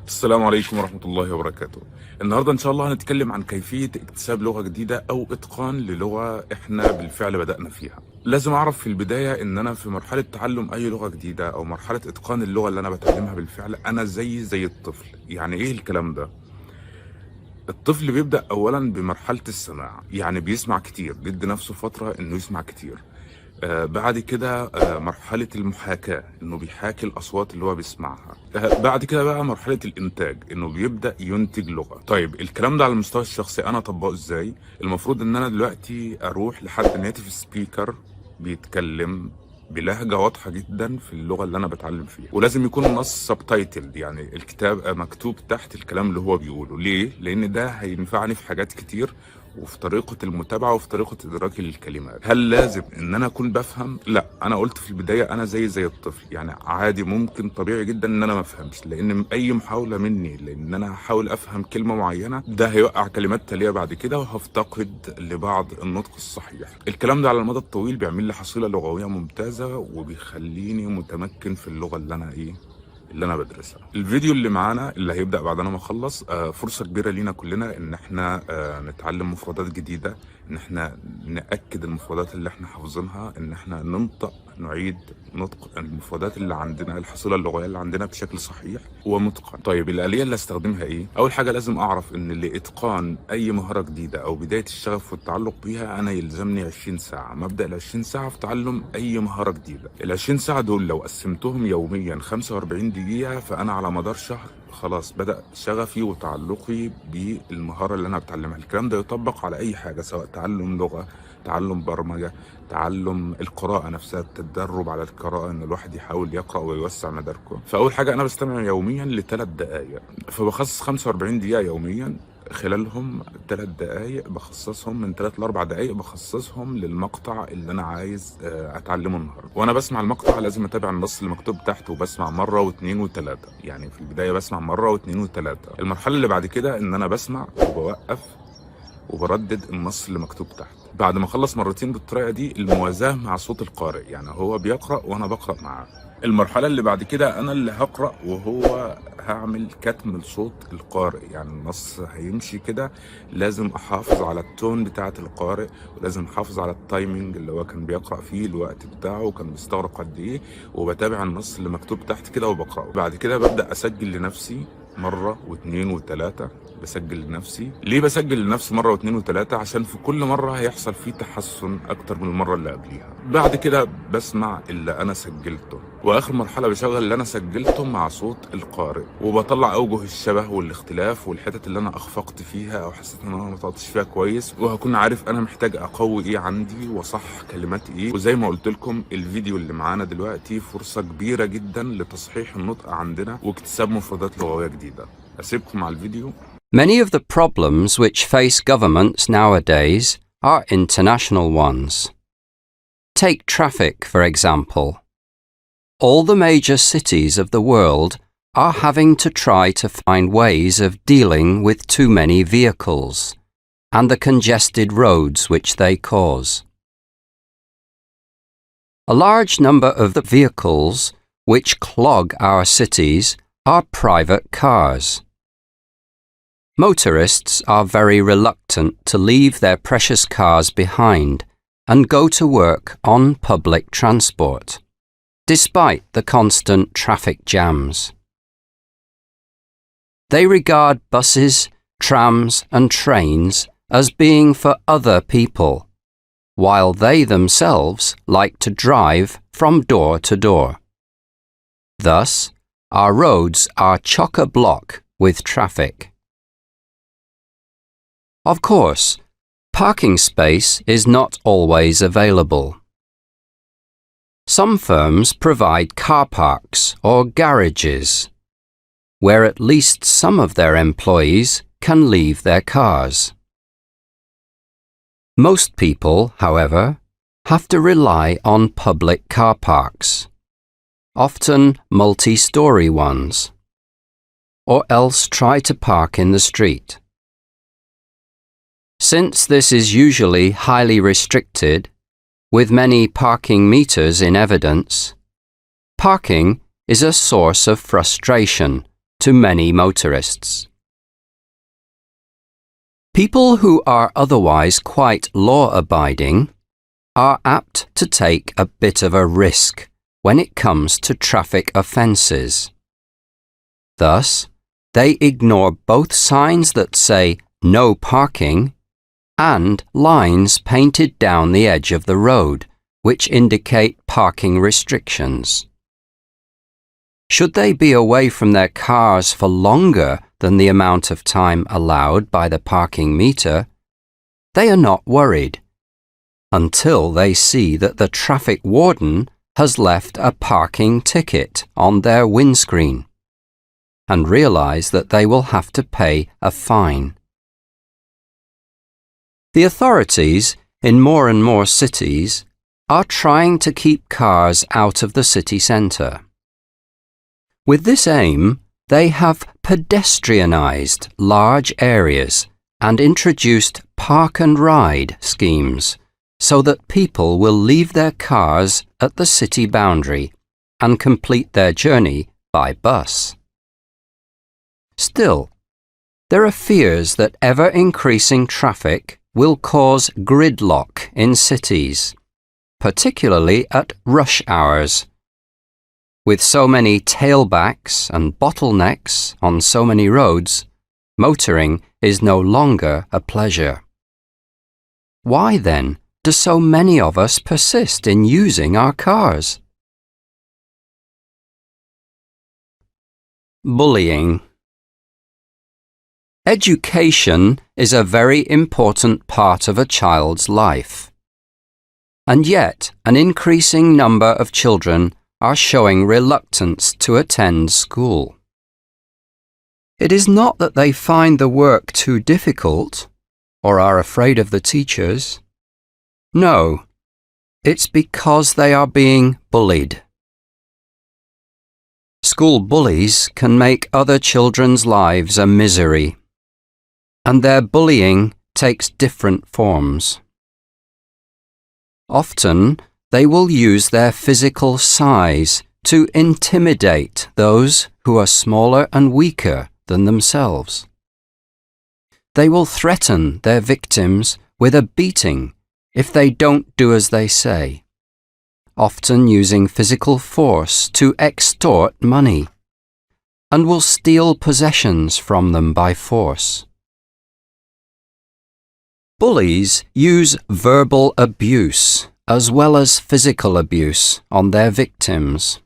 السلام عليكم ورحمة الله وبركاته. النهاردة إن شاء الله هنتكلم عن كيفية اكتساب لغة جديدة أو إتقان للغة إحنا بالفعل بدأنا فيها. لازم أعرف في البداية إن أنا في مرحلة تعلم أي لغة جديدة أو مرحلة إتقان اللغة اللي أنا بتعلمها بالفعل أنا زي الطفل. يعني إيه الكلام ده؟ الطفل بيبدأ أولا بمرحلة السماع، يعني بيسمع كتير، بيدي نفسه فترة إنه يسمع كتير. بعد كده مرحلة المحاكاة، انه بيحاكي الاصوات اللي هو بيسمعها. بعد كده بقى مرحلة الانتاج، انه بيبدأ ينتج لغة. طيب الكلام ده على المستوى الشخصي انا اطبقه ازاي؟ المفروض ان انا دلوقتي اروح لحد نيتيف سبيكر بيتكلم بلهجة واضحة جدا في اللغة اللي أنا بتعلم فيها، ولازم يكون النص سبتايتلد، يعني الكتاب مكتوب تحت الكلام اللي هو بيقوله. ليه؟ لأن ده هينفعني في حاجات كتير، وفي طريقة المتابعة وفي طريقة إدراكي للكلمات. هل لازم إن أنا أكون بفهم؟ لا، أنا قلت في البداية أنا زي الطفل، يعني عادي ممكن طبيعي جدا إن أنا ما أفهمش، لأن أي محاولة مني لأن أنا أحاول أفهم كلمة معينة ده هيوقع كلمات تالية بعد كده، وهفتقد لبعض النطق الصحيح. الكلام ده على المدى الطويل بيعمل لي حصيلة لغوية ممتازة، وبيخليني متمكن في اللغة اللي انا بدرسها. الفيديو اللي معانا اللي هيبدأ بعد انا ما اخلص فرصة كبيرة لينا كلنا ان احنا نتعلم مفردات جديدة، ان احنا نأكد المفردات اللي احنا حافظينها، ان احنا نعيد نطق المفردات اللي عندنا، الحصيلة اللغوية اللي عندنا بشكل صحيح ومتقن. طيب الآلية اللي استخدمها ايه؟ اول حاجة لازم اعرف ان لإتقان اي مهارة جديدة او بداية الشغف والتعلق بيها انا يلزمني 20 ساعة. مبدأ ال 20 ساعة في تعلم اي مهارة جديدة. ال 20 ساعة دول لو قسمتهم يوميا 45 دقيقة، فانا على مدار شهر خلاص بدأ شغفي وتعلقي بالمهارة اللي انا بتعلمها. الكلام ده يطبق على اي حاجة، سواء تعلم لغة، تعلم برمجة، تعلم القراءة نفسها، التدرب على القراءة، ان الواحد يحاول يقرأ ويوسع مداركه. فاول حاجة انا بستمع يوميا ل3 دقائق، فبخصص 45 دقيقة يوميا، خلالهم 3 دقائق بخصصهم، من 3 ل 4 دقائق بخصصهم للمقطع اللي انا عايز اتعلمه النهارده. وانا بسمع المقطع لازم اتابع النص اللي مكتوب تحت، وبسمع مره واثنين وثلاثه. يعني في البدايه بسمع مره واثنين وثلاثه. المرحله اللي بعد كده ان انا بسمع وبوقف وبردد النص اللي مكتوب تحت. بعد ما اخلص مرتين بالطريقه دي، الموازاه مع صوت القارئ، يعني هو بيقرا وانا بقرا معاه. المرحله اللي بعد كده انا اللي هقرا، وهو هعمل كتم لصوت القارئ، يعني النص هيمشي كده، لازم احافظ على التون بتاعه القارئ، ولازم احافظ على التايمنج اللي هو كان بيقرا فيه، الوقت بتاعه وكان بيستغرق قد ايه، وبتابع النص اللي مكتوب تحت كده وبقراه. بعد كده ببدا اسجل لنفسي مرة واثنين وثلاثة. بسجل لنفسي. ليه بسجل لنفسي مرة واثنين وثلاثة؟ عشان في كل مرة هيحصل فيه تحسن أكتر من المرة اللي قبليها. بعد كده بسمع اللي أنا سجلته، وآخر مرحلة بشغل اللي أنا سجلته مع صوت القارئ، وبطلع أوجه الشبه والاختلاف والحتت اللي أنا أخفقت فيها أو حسيت إن أنا ما طلعتش فيها كويس، وهكون عارف أنا محتاج أقوي إيه عندي وأصحح كلمات إيه. وزي ما قلت لكم، الفيديو اللي معانا دلوقتي فرصة كبيرة جدا لتصحيح النطق عندنا واكتساب مفردات لغوية جديدة. أسيبكم مع الفيديو. Many of the problems which face governments nowadays are international ones. Take traffic, for example. All the major cities of the world are having to try to find ways of dealing with too many vehicles and the congested roads which they cause. A large number of the vehicles which clog our cities are private cars. Motorists are very reluctant to leave their precious cars behind and go to work on public transport, despite the constant traffic jams. They regard buses, trams and trains as being for other people, while they themselves like to drive from door to door. Thus, our roads are chock-a-block with traffic. Of course, parking space is not always available. Some firms provide car parks or garages, where at least some of their employees can leave their cars. Most people, however, have to rely on public car parks, often multi-story ones, or else try to park in the street. Since this is usually highly restricted, with many parking meters in evidence, parking is a source of frustration to many motorists. People who are otherwise quite law-abiding are apt to take a bit of a risk when it comes to traffic offences. Thus, they ignore both signs that say "no parking" and lines painted down the edge of the road which indicate parking restrictions. Should they be away from their cars for longer than the amount of time allowed by the parking meter, they are not worried until they see that the traffic warden has left a parking ticket on their windscreen and realise that they will have to pay a fine. The authorities in more and more cities are trying to keep cars out of the city centre. With this aim, they have pedestrianised large areas and introduced park and ride schemes so that people will leave their cars at the city boundary and complete their journey by bus. Still, there are fears that ever-increasing traffic will cause gridlock in cities, particularly at rush hours. With so many tailbacks and bottlenecks on so many roads, motoring is no longer a pleasure. Why then do so many of us persist in using our cars? Bullying. Education is a very important part of a child's life, and yet an increasing number of children are showing reluctance to attend school. It is not that they find the work too difficult or are afraid of the teachers. No, it's because they are being bullied. School bullies can make other children's lives a misery, and their bullying takes different forms. Often, they will use their physical size to intimidate those who are smaller and weaker than themselves. They will threaten their victims with a beating if they don't do as they say, often using physical force to extort money, and will steal possessions from them by force. Bullies use verbal abuse as well as physical abuse on their victims.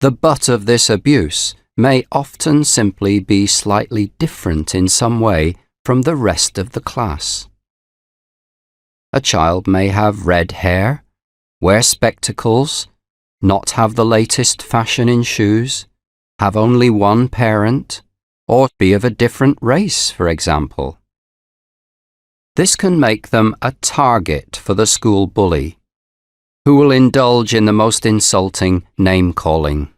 The butt of this abuse may often simply be slightly different in some way from the rest of the class. A child may have red hair, wear spectacles, not have the latest fashion in shoes, have only one parent, or be of a different race, for example. This can make them a target for the school bully, who will indulge in the most insulting name-calling.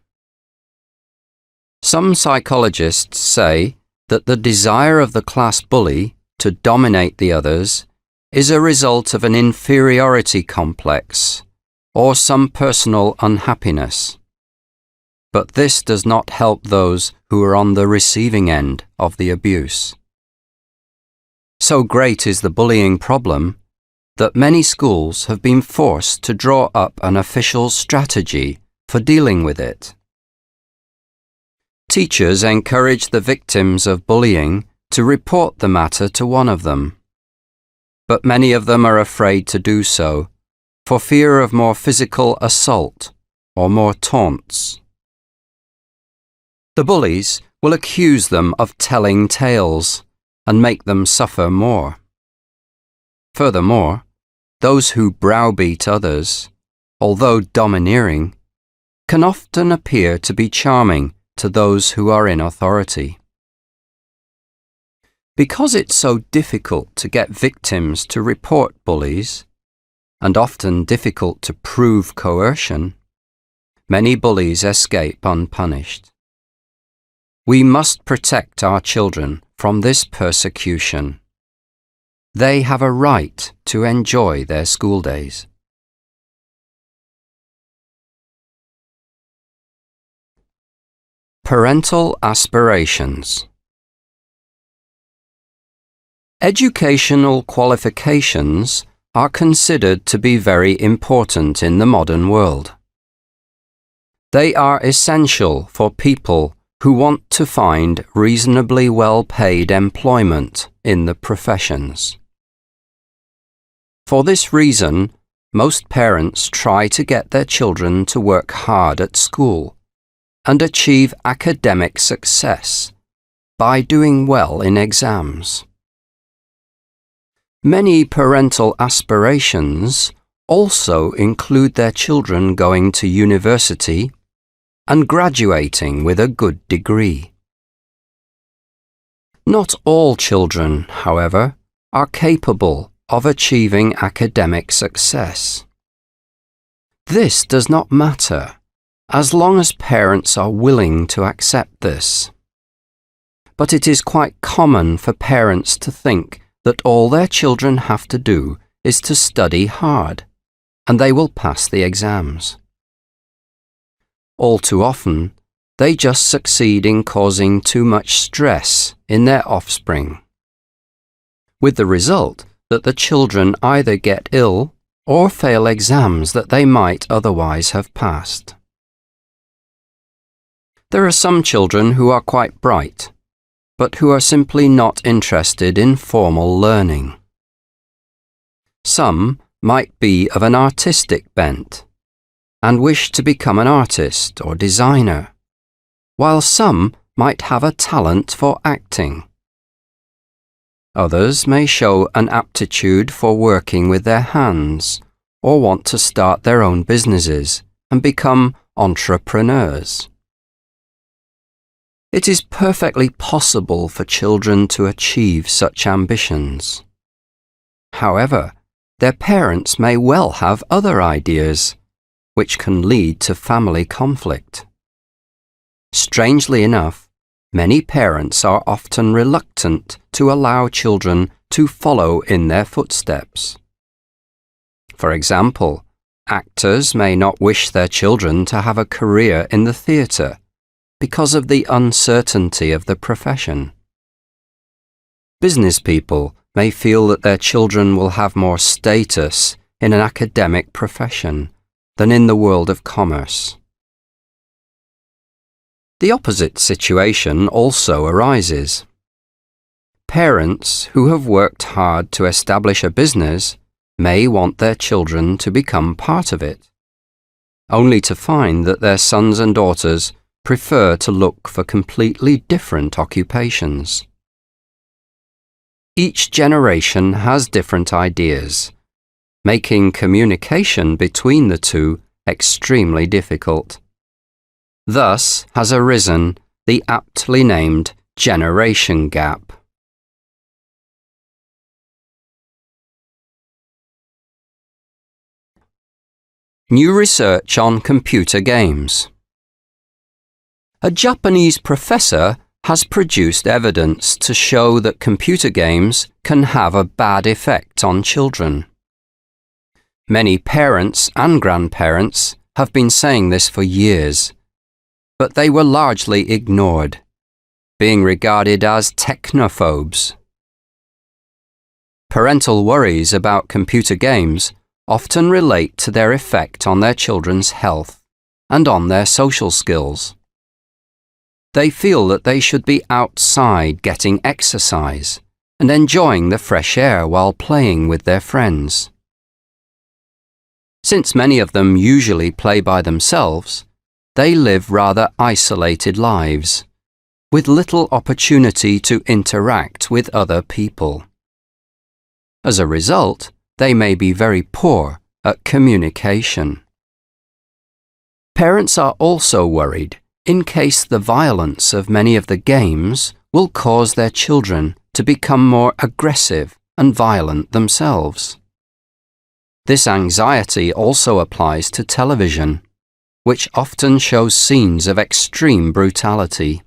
Some psychologists say that the desire of the class bully to dominate the others is a result of an inferiority complex or some personal unhappiness. But this does not help those who are on the receiving end of the abuse. So great is the bullying problem that many schools have been forced to draw up an official strategy for dealing with it. Teachers encourage the victims of bullying to report the matter to one of them, but many of them are afraid to do so for fear of more physical assault or more taunts. The bullies will accuse them of telling tales and make them suffer more. Furthermore, those who browbeat others, although domineering, can often appear to be charming to those who are in authority. Because it's so difficult to get victims to report bullies, and often difficult to prove coercion, many bullies escape unpunished. We must protect our children from this persecution. They have a right to enjoy their school days. Parental Aspirations. Educational qualifications are considered to be very important in the modern world. They are essential for people who want to find reasonably well-paid employment in the professions. For this reason, most parents try to get their children to work hard at school and achieve academic success by doing well in exams. Many parental aspirations also include their children going to university and graduating with a good degree. Not all children, however, are capable of achieving academic success. This does not matter as long as parents are willing to accept this. But it is quite common for parents to think that all their children have to do is to study hard, and they will pass the exams. All too often, they just succeed in causing too much stress in their offspring, with the result that the children either get ill or fail exams that they might otherwise have passed. There are some children who are quite bright, but who are simply not interested in formal learning. Some might be of an artistic bent and wish to become an artist or designer, while some might have a talent for acting. Others may show an aptitude for working with their hands or want to start their own businesses and become entrepreneurs. It is perfectly possible for children to achieve such ambitions. However, their parents may well have other ideas, which can lead to family conflict. Strangely enough, many parents are often reluctant to allow children to follow in their footsteps. For example, actors may not wish their children to have a career in the theatre because of the uncertainty of the profession. Business people may feel that their children will have more status in an academic profession than in the world of commerce. The opposite situation also arises. Parents who have worked hard to establish a business may want their children to become part of it, only to find that their sons and daughters prefer to look for completely different occupations. Each generation has different ideas, making communication between the two extremely difficult. Thus has arisen the aptly named generation gap. New research on computer games. A Japanese professor has produced evidence to show that computer games can have a bad effect on children. Many parents and grandparents have been saying this for years, but they were largely ignored, being regarded as technophobes. Parental worries about computer games often relate to their effect on their children's health and on their social skills. They feel that they should be outside getting exercise and enjoying the fresh air while playing with their friends. Since many of them usually play by themselves, they live rather isolated lives, with little opportunity to interact with other people. As a result, they may be very poor at communication. Parents are also worried in case the violence of many of the games will cause their children to become more aggressive and violent themselves. This anxiety also applies to television, which often shows scenes of extreme brutality.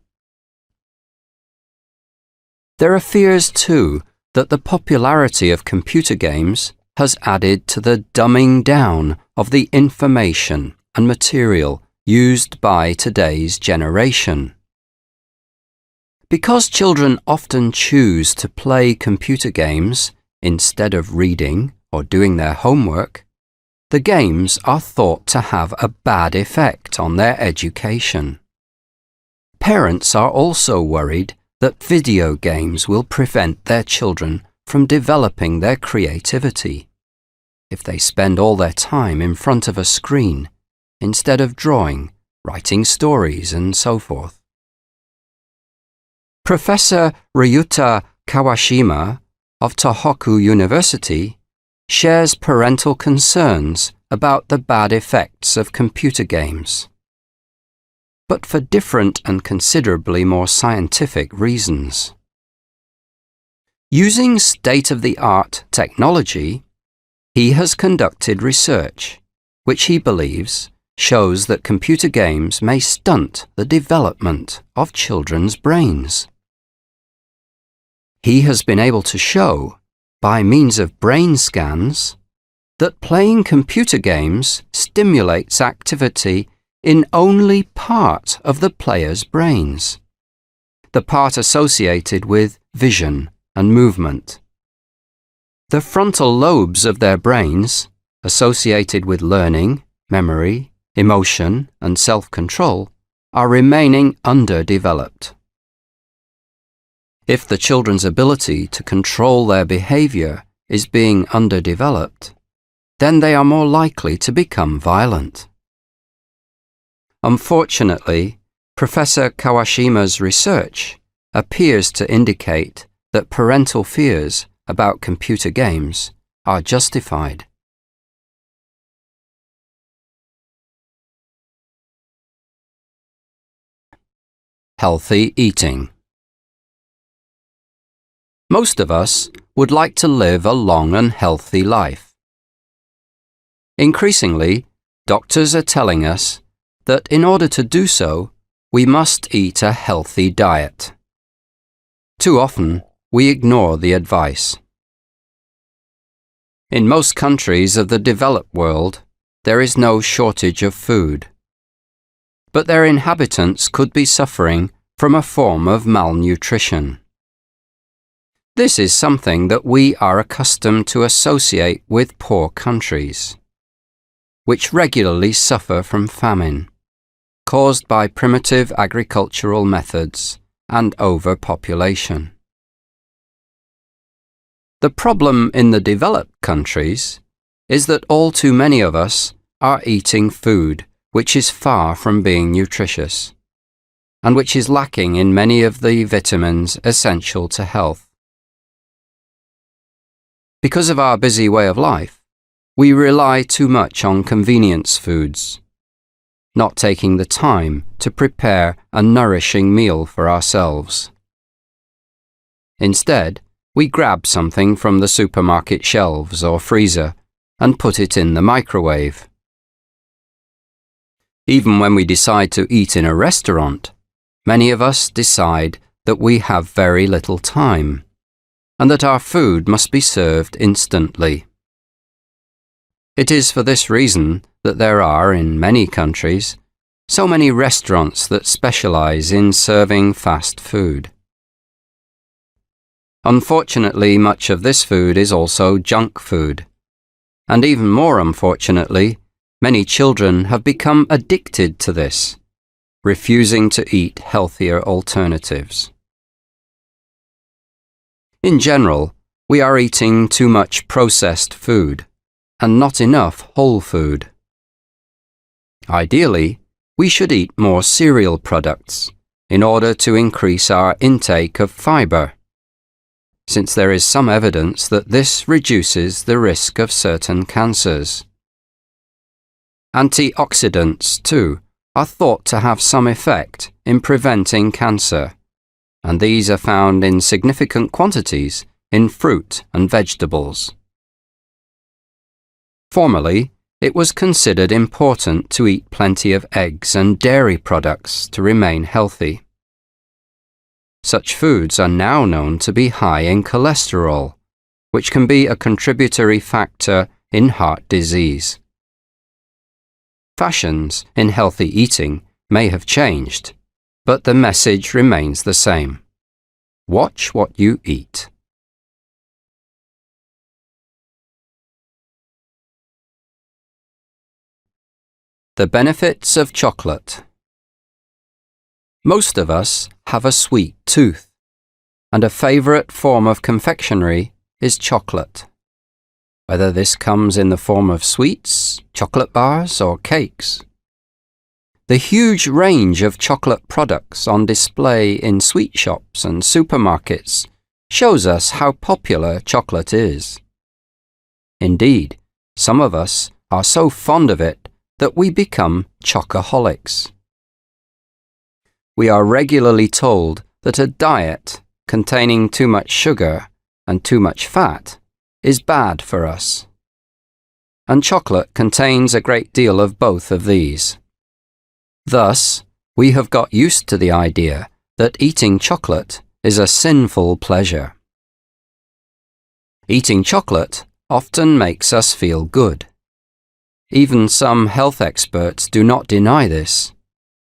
There are fears, too, that the popularity of computer games has added to the dumbing down of the information and material used by today's generation. Because children often choose to play computer games instead of reading or doing their homework, the games are thought to have a bad effect on their education. Parents are also worried that video games will prevent their children from developing their creativity if they spend all their time in front of a screen instead of drawing, writing stories, and so forth. Professor Ryuta Kawashima of Tohoku University shares parental concerns about the bad effects of computer games, but for different and considerably more scientific reasons. Using state-of-the-art technology, he has conducted research which he believes shows that computer games may stunt the development of children's brains. He has been able to show, by means of brain scans, that playing computer games stimulates activity in only part of the player's brains, the part associated with vision and movement. The frontal lobes of their brains, associated with learning, memory, emotion, and self-control, are remaining underdeveloped. If the children's ability to control their behavior is being underdeveloped, then they are more likely to become violent. Unfortunately, Professor Kawashima's research appears to indicate that parental fears about computer games are justified. Healthy eating. Most of us would like to live a long and healthy life. Increasingly, doctors are telling us that in order to do so, we must eat a healthy diet. Too often, we ignore the advice. In most countries of the developed world, there is no shortage of food, but their inhabitants could be suffering from a form of malnutrition. This is something that we are accustomed to associate with poor countries, which regularly suffer from famine, caused by primitive agricultural methods and overpopulation. The problem in the developed countries is that all too many of us are eating food which is far from being nutritious, and which is lacking in many of the vitamins essential to health. Because of our busy way of life, we rely too much on convenience foods, not taking the time to prepare a nourishing meal for ourselves. Instead, we grab something from the supermarket shelves or freezer and put it in the microwave. Even when we decide to eat in a restaurant, many of us decide that we have very little time and that our food must be served instantly. It is for this reason that there are, in many countries, so many restaurants that specialize in serving fast food. Unfortunately, much of this food is also junk food, and even more unfortunately, many children have become addicted to this, refusing to eat healthier alternatives. In general, we are eating too much processed food and not enough whole food. Ideally, we should eat more cereal products in order to increase our intake of fiber, since there is some evidence that this reduces the risk of certain cancers. Antioxidants, too, are thought to have some effect in preventing cancer, and these are found in significant quantities in fruit and vegetables. Formerly, it was considered important to eat plenty of eggs and dairy products to remain healthy. Such foods are now known to be high in cholesterol, which can be a contributory factor in heart disease. Fashions in healthy eating may have changed, but the message remains the same. Watch what you eat. The benefits of chocolate. Most of us have a sweet tooth, and a favourite form of confectionery is chocolate. Whether this comes in the form of sweets, chocolate bars, or cakes. The huge range of chocolate products on display in sweet shops and supermarkets shows us how popular chocolate is. Indeed, some of us are so fond of it that we become chocoholics. We are regularly told that a diet containing too much sugar and too much fat is bad for us. And chocolate contains a great deal of both of these. Thus, we have got used to the idea that eating chocolate is a sinful pleasure. Eating chocolate often makes us feel good. Even some health experts do not deny this,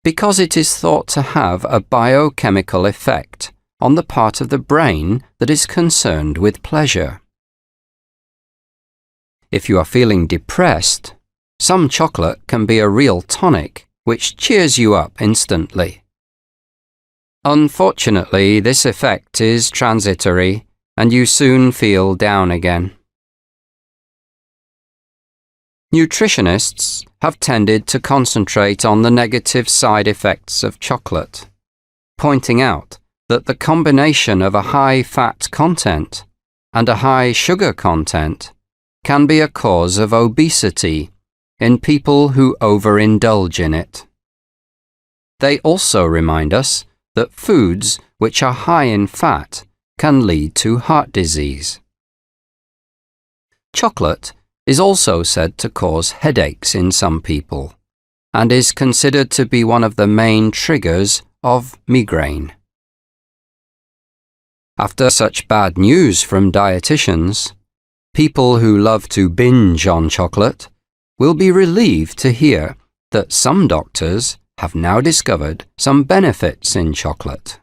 because it is thought to have a biochemical effect on the part of the brain that is concerned with pleasure. If you are feeling depressed, some chocolate can be a real tonic which cheers you up instantly. Unfortunately, this effect is transitory and you soon feel down again. Nutritionists have tended to concentrate on the negative side effects of chocolate, pointing out that the combination of a high fat content and a high sugar content can be a cause of obesity in people who overindulge in it. They also remind us that foods which are high in fat can lead to heart disease. Chocolate is also said to cause headaches in some people and is considered to be one of the main triggers of migraine. After such bad news from dietitians, people who love to binge on chocolate will be relieved to hear that some doctors have now discovered some benefits in chocolate.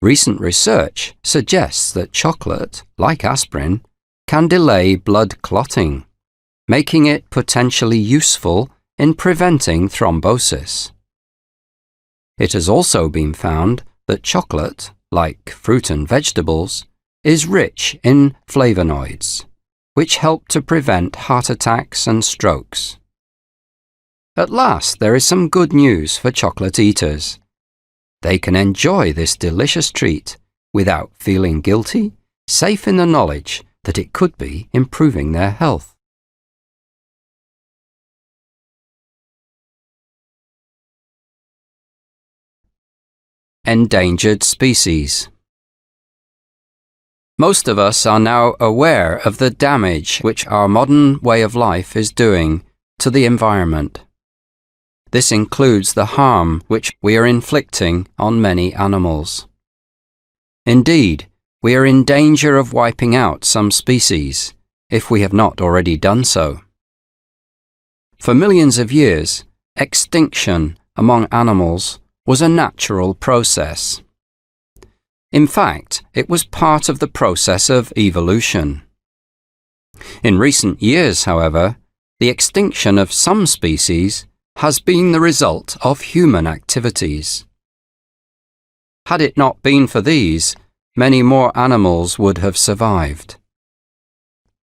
Recent research suggests that chocolate, like aspirin, can delay blood clotting, making it potentially useful in preventing thrombosis. It has also been found that chocolate, like fruit and vegetables, is rich in flavonoids, which help to prevent heart attacks and strokes. At last, there is some good news for chocolate eaters. They can enjoy this delicious treat without feeling guilty, safe in the knowledge that it could be improving their health. Endangered species. Most of us are now aware of the damage which our modern way of life is doing to the environment. This includes the harm which we are inflicting on many animals. Indeed, we are in danger of wiping out some species, if we have not already done so. For millions of years, extinction among animals was a natural process. In fact, it was part of the process of evolution. In recent years, however, the extinction of some species has been the result of human activities. Had it not been for these, many more animals would have survived.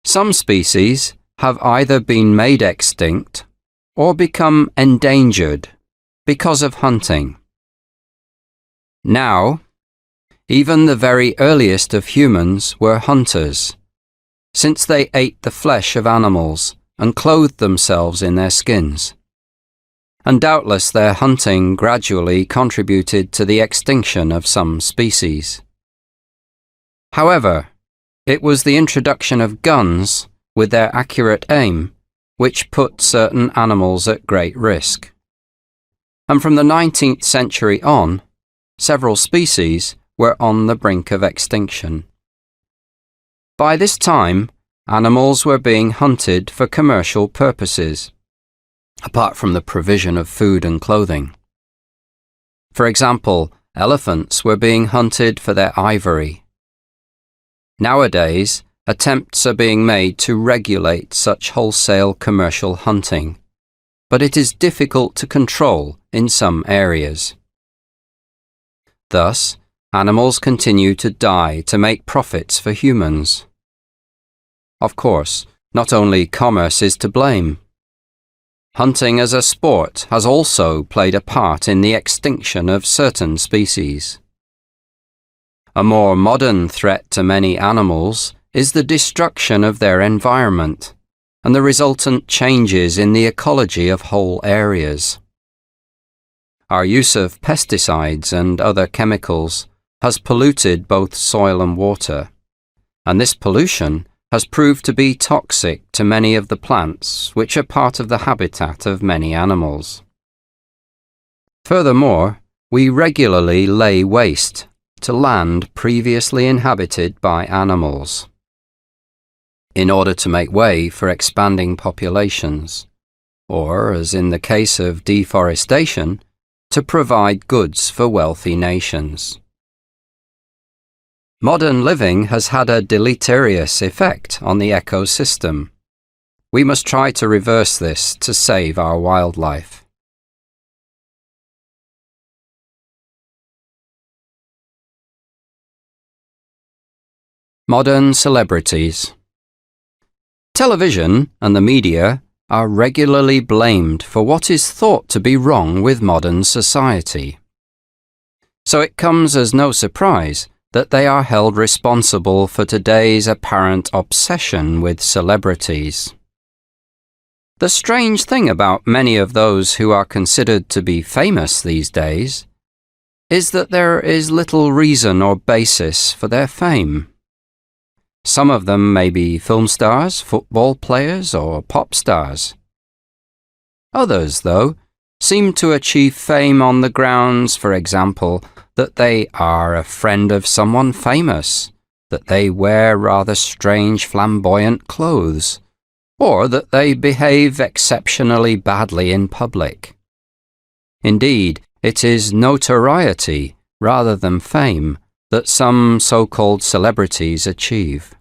Some species have either been made extinct or become endangered because of hunting. Now, even the very earliest of humans were hunters, since they ate the flesh of animals and clothed themselves in their skins. And doubtless their hunting gradually contributed to the extinction of some species. However, it was the introduction of guns with their accurate aim which put certain animals at great risk. And from the 19th century on, several species were on the brink of extinction. By this time, animals were being hunted for commercial purposes, apart from the provision of food and clothing. For example, elephants were being hunted for their ivory. Nowadays, attempts are being made to regulate such wholesale commercial hunting, but it is difficult to control in some areas. Thus, animals continue to die to make profits for humans. Of course, not only commerce is to blame. Hunting as a sport has also played a part in the extinction of certain species. A more modern threat to many animals is the destruction of their environment and the resultant changes in the ecology of whole areas. Our use of pesticides and other chemicals has polluted both soil and water, and this pollution has proved to be toxic to many of the plants which are part of the habitat of many animals. Furthermore, we regularly lay waste to land previously inhabited by animals, in order to make way for expanding populations, or, as in the case of deforestation, to provide goods for wealthy nations. Modern living has had a deleterious effect on the ecosystem. We must try to reverse this to save our wildlife. Modern celebrities. Television and the media are regularly blamed for what is thought to be wrong with modern society. So it comes as no surprise that they are held responsible for today's apparent obsession with celebrities. The strange thing about many of those who are considered to be famous these days is that there is little reason or basis for their fame. Some of them may be film stars, football players, or pop stars. Others, though, seem to achieve fame on the grounds, for example, that they are a friend of someone famous, that they wear rather strange flamboyant clothes, or that they behave exceptionally badly in public. Indeed, it is notoriety, rather than fame, that some so-called celebrities achieve.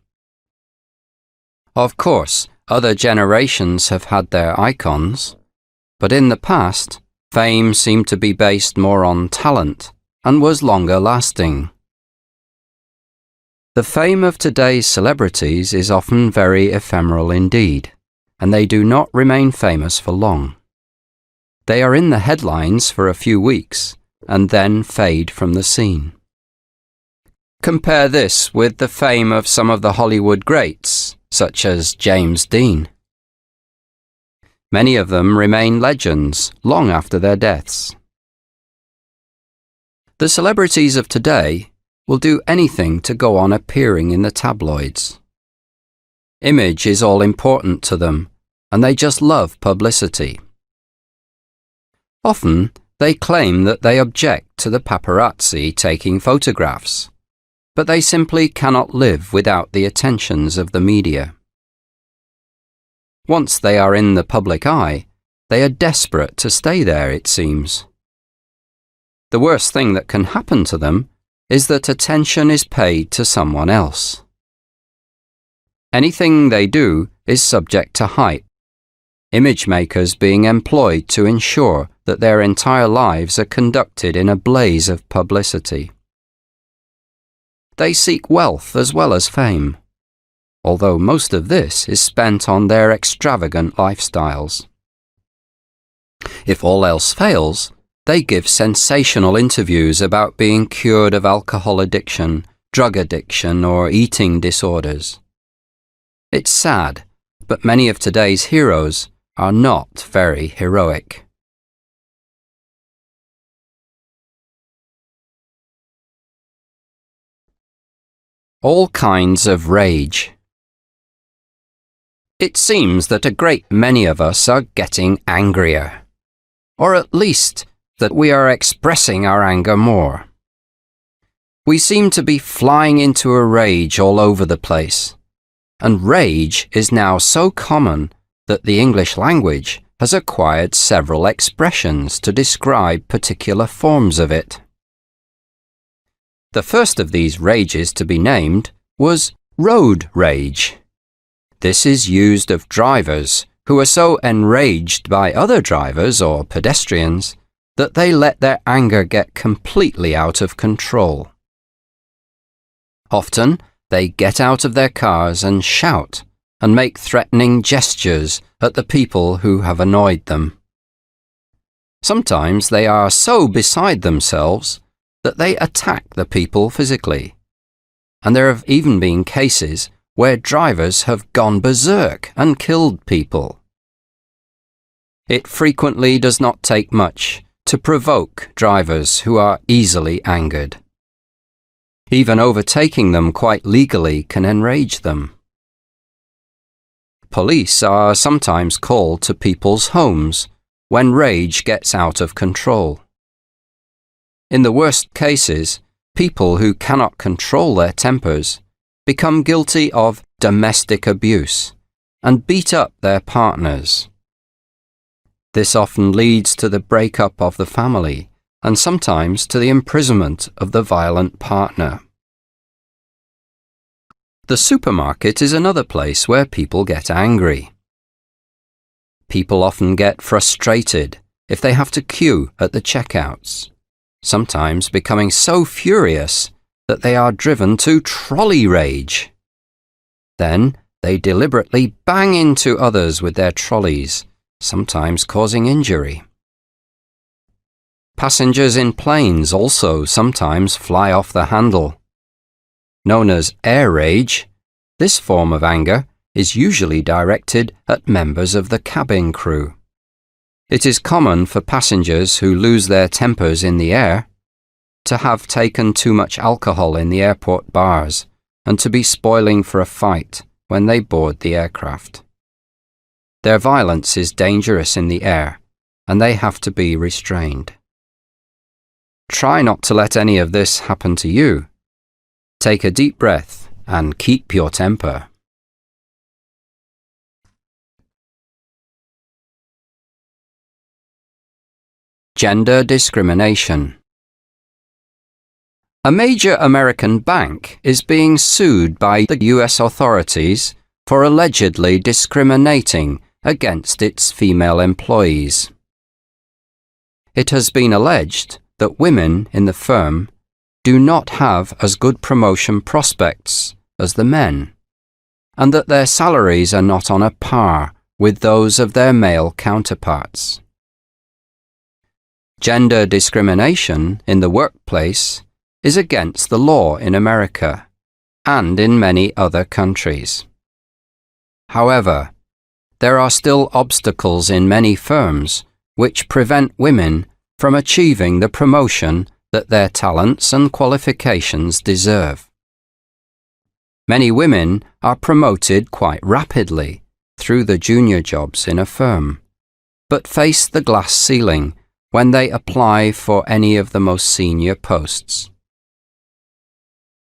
Of course, other generations have had their icons, but in the past, fame seemed to be based more on talent and was longer lasting. The fame of today's celebrities is often very ephemeral indeed, and they do not remain famous for long. They are in the headlines for a few weeks and then fade from the scene. Compare this with the fame of some of the Hollywood greats, such as James Dean. Many of them remain legends long after their deaths. The celebrities of today will do anything to go on appearing in the tabloids. Image is all important to them, and they just love publicity. Often, they claim that they object to the paparazzi taking photographs, but they simply cannot live without the attentions of the media. Once they are in the public eye, they are desperate to stay there, it seems. The worst thing that can happen to them is that attention is paid to someone else. Anything they do is subject to hype, image makers being employed to ensure that their entire lives are conducted in a blaze of publicity. They seek wealth as well as fame, although most of this is spent on their extravagant lifestyles. If all else fails, they give sensational interviews about being cured of alcohol addiction, drug addiction, or eating disorders. It's sad, but many of today's heroes are not very heroic. All kinds of rage. It seems that a great many of us are getting angrier, or at least that we are expressing our anger more. We seem to be flying into a rage all over the place, and rage is now so common that the English language has acquired several expressions to describe particular forms of it. The first of these rages to be named was road rage. This is used of drivers who are so enraged by other drivers or pedestrians that they let their anger get completely out of control. Often, they get out of their cars and shout and make threatening gestures at the people who have annoyed them. Sometimes they are so beside themselves that they attack the people physically, and there have even been cases where drivers have gone berserk and killed people. It frequently does not take much to provoke drivers who are easily angered. Even overtaking them quite legally can enrage them. Police are sometimes called to people's homes when rage gets out of control. In the worst cases, people who cannot control their tempers become guilty of domestic abuse and beat up their partners. This often leads to the breakup of the family and sometimes to the imprisonment of the violent partner. The supermarket is another place where people get angry. People often get frustrated if they have to queue at the checkouts, sometimes becoming so furious that they are driven to trolley rage. Then they deliberately bang into others with their trolleys, sometimes causing injury. Passengers in planes also sometimes fly off the handle. Known as air rage, this form of anger is usually directed at members of the cabin crew. It is common for passengers who lose their tempers in the air to have taken too much alcohol in the airport bars and to be spoiling for a fight when they board the aircraft. Their violence is dangerous in the air, and they have to be restrained. Try not to let any of this happen to you. Take a deep breath and keep your temper. Gender discrimination. A major American bank is being sued by the US authorities for allegedly discriminating against its female employees. It has been alleged that women in the firm do not have as good promotion prospects as the men, and that their salaries are not on a par with those of their male counterparts. Gender discrimination in the workplace is against the law in America and in many other countries. However, there are still obstacles in many firms which prevent women from achieving the promotion that their talents and qualifications deserve. Many women are promoted quite rapidly through the junior jobs in a firm, but face the glass ceiling when they apply for any of the most senior posts.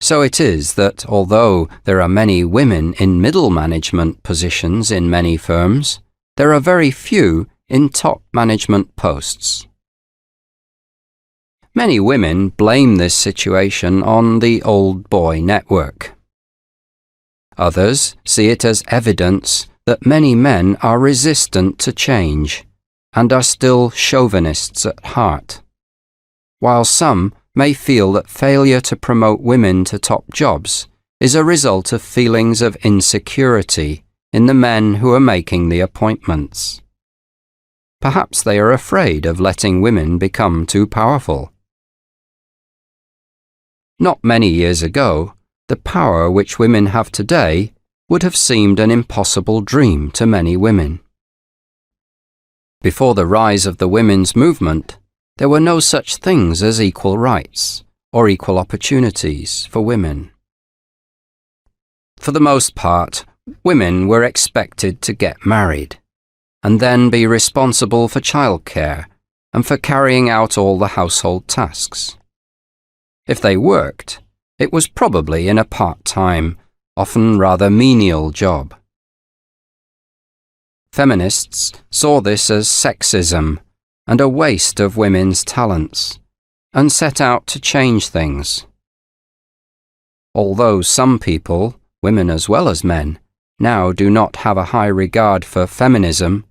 So it is that although there are many women in middle management positions in many firms, there are very few in top management posts. Many women blame this situation on the old boy network. Others see it as evidence that many men are resistant to change and are still chauvinists at heart, while some may feel that failure to promote women to top jobs is a result of feelings of insecurity in the men who are making the appointments. Perhaps they are afraid of letting women become too powerful. Not many years ago, the power which women have today would have seemed an impossible dream to many women. Before the rise of the women's movement, there were no such things as equal rights or equal opportunities for women. For the most part, women were expected to get married and then be responsible for childcare and for carrying out all the household tasks. If they worked, it was probably in a part-time, often rather menial job. Feminists saw this as sexism and a waste of women's talents, and set out to change things. although some people, women as well as men, now do not have a high regard for feminism,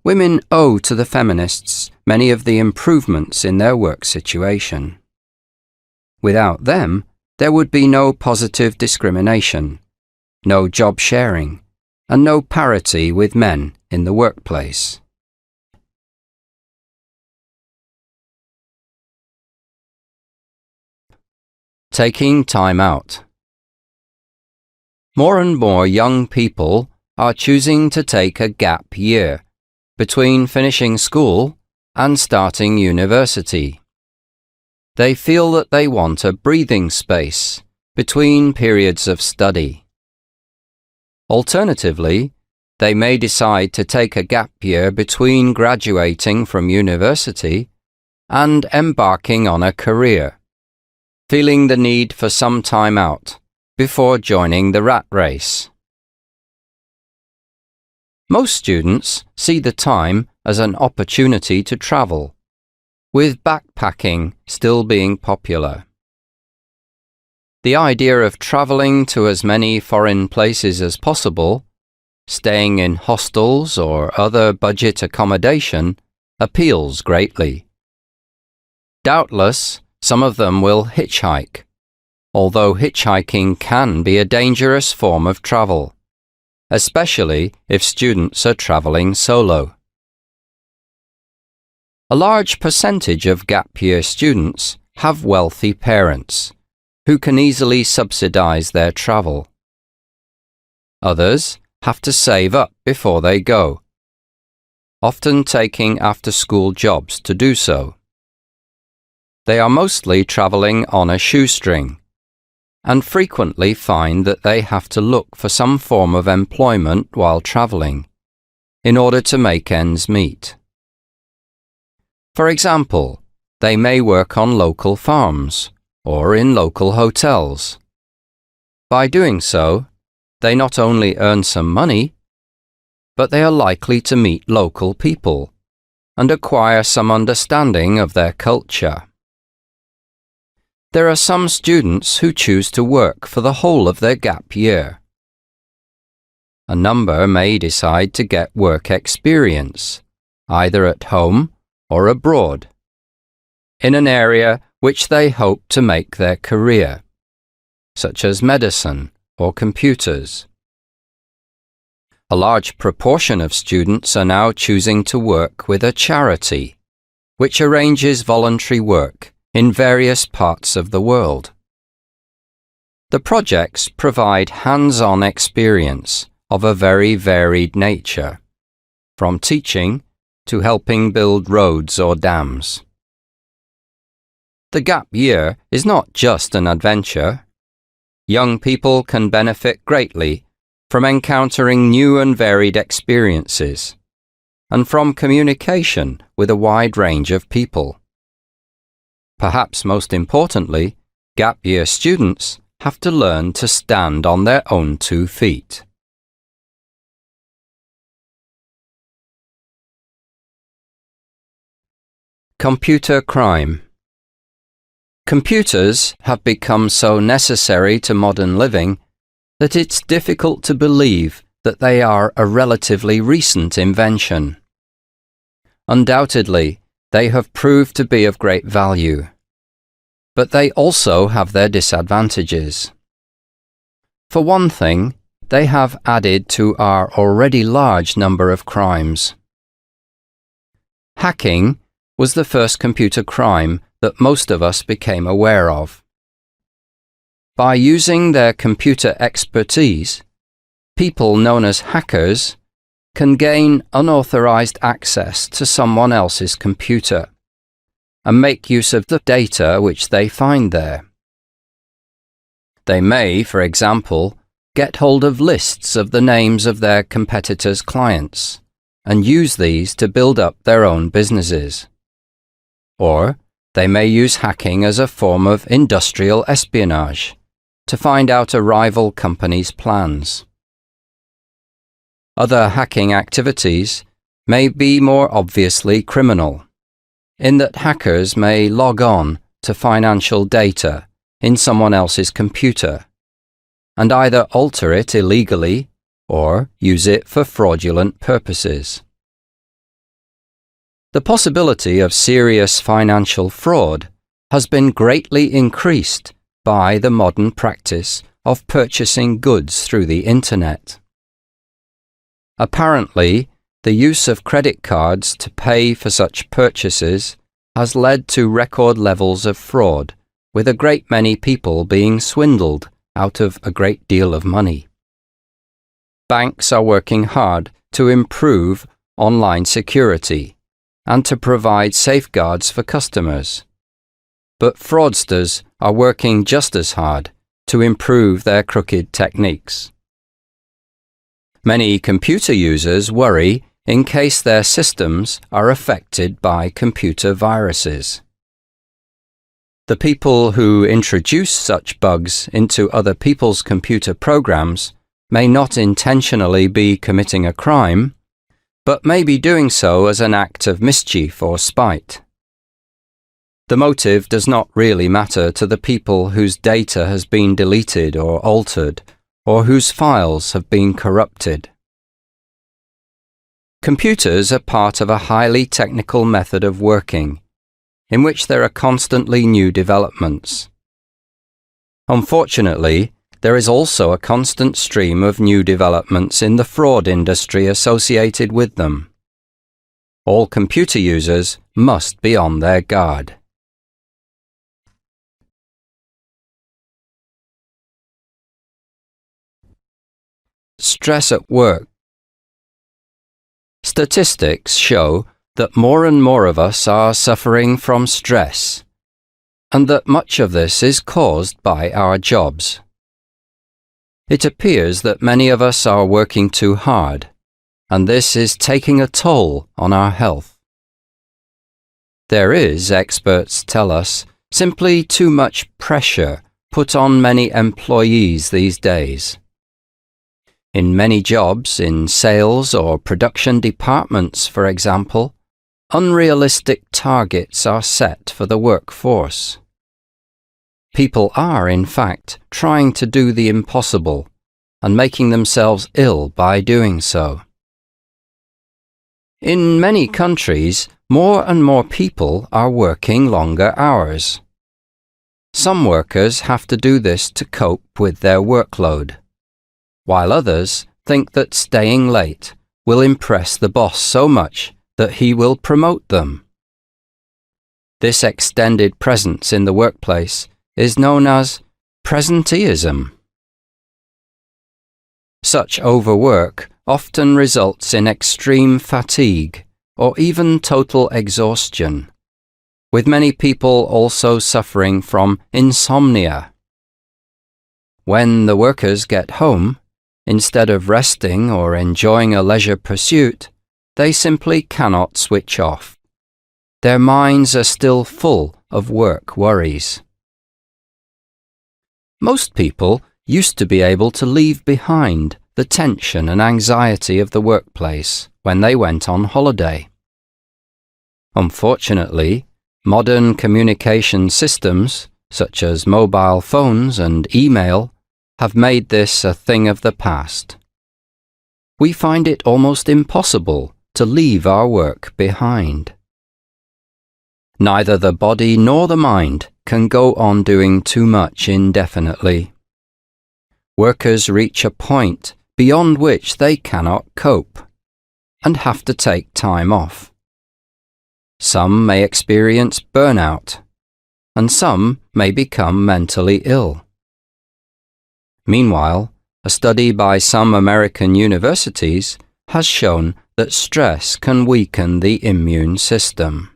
women owe to the feminists many of the improvements in their work situation. Without them, there would be no positive discrimination, no job sharing, and no parity with men in the workplace. Taking time out. More and more young people are choosing to take a gap year between finishing school and starting university. They feel that they want a breathing space between periods of study. Alternatively, they may decide to take a gap year between graduating from university and embarking on a career, feeling the need for some time out before joining the rat race. Most students see the time as an opportunity to travel, with backpacking still being popular. The idea of traveling to as many foreign places as possible, staying in hostels or other budget accommodation, appeals greatly. Doubtless, some of them will hitchhike, although hitchhiking can be a dangerous form of travel, especially if students are traveling solo. A large percentage of gap year students have wealthy parents who can easily subsidize their travel. Others have to save up before they go, often taking after-school jobs to do so. They are mostly traveling on a shoestring and frequently find that they have to look for some form of employment while traveling in order to make ends meet. For example, they may work on local farms or in local hotels. By doing so, they not only earn some money, but they are likely to meet local people and acquire some understanding of their culture. There are some students who choose to work for the whole of their gap year. A number may decide to get work experience, either at home or abroad, in an area which they hope to make their career, such as medicine or computers. A large proportion of students are now choosing to work with a charity, which arranges voluntary work in various parts of the world. The projects provide hands-on experience of a very varied nature, from teaching to helping build roads or dams. The gap year is not just an adventure. Young people can benefit greatly from encountering new and varied experiences, and from communication with a wide range of people. Perhaps most importantly, gap year students have to learn to stand on their own 2 feet. Computer crime. Computers have become so necessary to modern living that it's difficult to believe that they are a relatively recent invention. Undoubtedly, they have proved to be of great value, but they also have their disadvantages. For one thing, they have added to our already large number of crimes. Hacking was the first computer crime that most of us became aware of. By using their computer expertise, people known as hackers can gain unauthorized access to someone else's computer and make use of the data which they find there. They may, for example, get hold of lists of the names of their competitors' clients and use these to build up their own businesses. Or they may use hacking as a form of industrial espionage to find out a rival company's plans. Other hacking activities may be more obviously criminal, in that hackers may log on to financial data in someone else's computer and either alter it illegally or use it for fraudulent purposes. The possibility of serious financial fraud has been greatly increased by the modern practice of purchasing goods through the Internet. Apparently, the use of credit cards to pay for such purchases has led to record levels of fraud, with a great many people being swindled out of a great deal of money. Banks are working hard to improve online security and to provide safeguards for customers. But fraudsters are working just as hard to improve their crooked techniques. Many computer users worry in case their systems are affected by computer viruses. The people who introduce such bugs into other people's computer programs may not intentionally be committing a crime, but may be doing so as an act of mischief or spite. The motive does not really matter to the people whose data has been deleted or altered, or whose files have been corrupted. Computers are part of a highly technical method of working, in which there are constantly new developments. Unfortunately, there is also a constant stream of new developments in the fraud industry associated with them. All computer users must be on their guard. Stress at work. Statistics show that more and more of us are suffering from stress, and that much of this is caused by our jobs. It appears that many of us are working too hard, and this is taking a toll on our health. There is, experts tell us, simply too much pressure put on many employees these days. In many jobs, in sales or production departments, for example, unrealistic targets are set for the workforce. People are, in fact, trying to do the impossible and making themselves ill by doing so. In many countries, more and more people are working longer hours. Some workers have to do this to cope with their workload, while others think that staying late will impress the boss so much that he will promote them. This extended presence in the workplace is known as presenteeism. Such overwork often results in extreme fatigue or even total exhaustion, with many people also suffering from insomnia. When the workers get home, instead of resting or enjoying a leisure pursuit, they simply cannot switch off. Their minds are still full of work worries. Most people used to be able to leave behind the tension and anxiety of the workplace when they went on holiday. Unfortunately, modern communication systems, such as mobile phones and email, have made this a thing of the past. We find it almost impossible to leave our work behind. Neither the body nor the mind can go on doing too much indefinitely. Workers reach a point beyond which they cannot cope and have to take time off. Some may experience burnout, and some may become mentally ill. Meanwhile, a study by some American universities has shown that stress can weaken the immune system.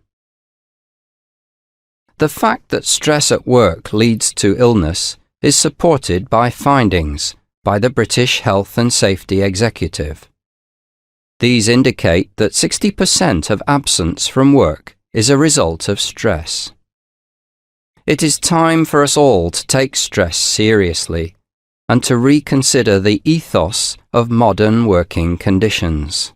The fact that stress at work leads to illness is supported by findings by the British Health and Safety Executive. These indicate that 60% of absence from work is a result of stress. It is time for us all to take stress seriously and to reconsider the ethos of modern working conditions.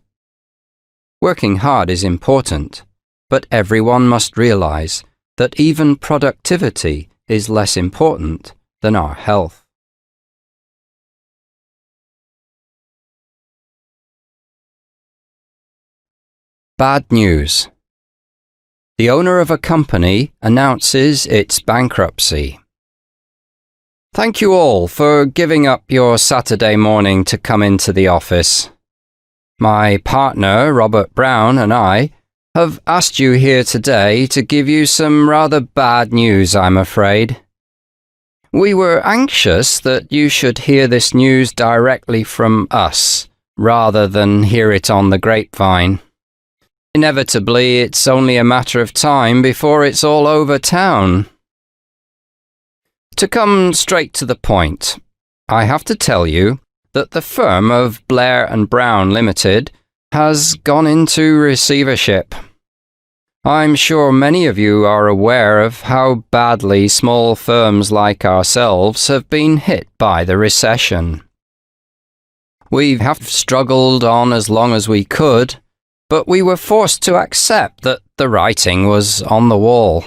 Working hard is important, but everyone must realize that even productivity is less important than our health. Bad news. The owner of a company announces its bankruptcy. Thank you all for giving up your Saturday morning to come into the office. My partner, Robert Brown, and I have asked you here today to give you some rather bad news, I'm afraid. We were anxious that you should hear this news directly from us, rather than hear it on the grapevine. Inevitably, it's only a matter of time before it's all over town. To come straight to the point, I have to tell you that the firm of Blair and Brown Limited has gone into receivership. I'm sure many of you are aware of how badly small firms like ourselves have been hit by the recession. We have struggled on as long as we could, but we were forced to accept that the writing was on the wall.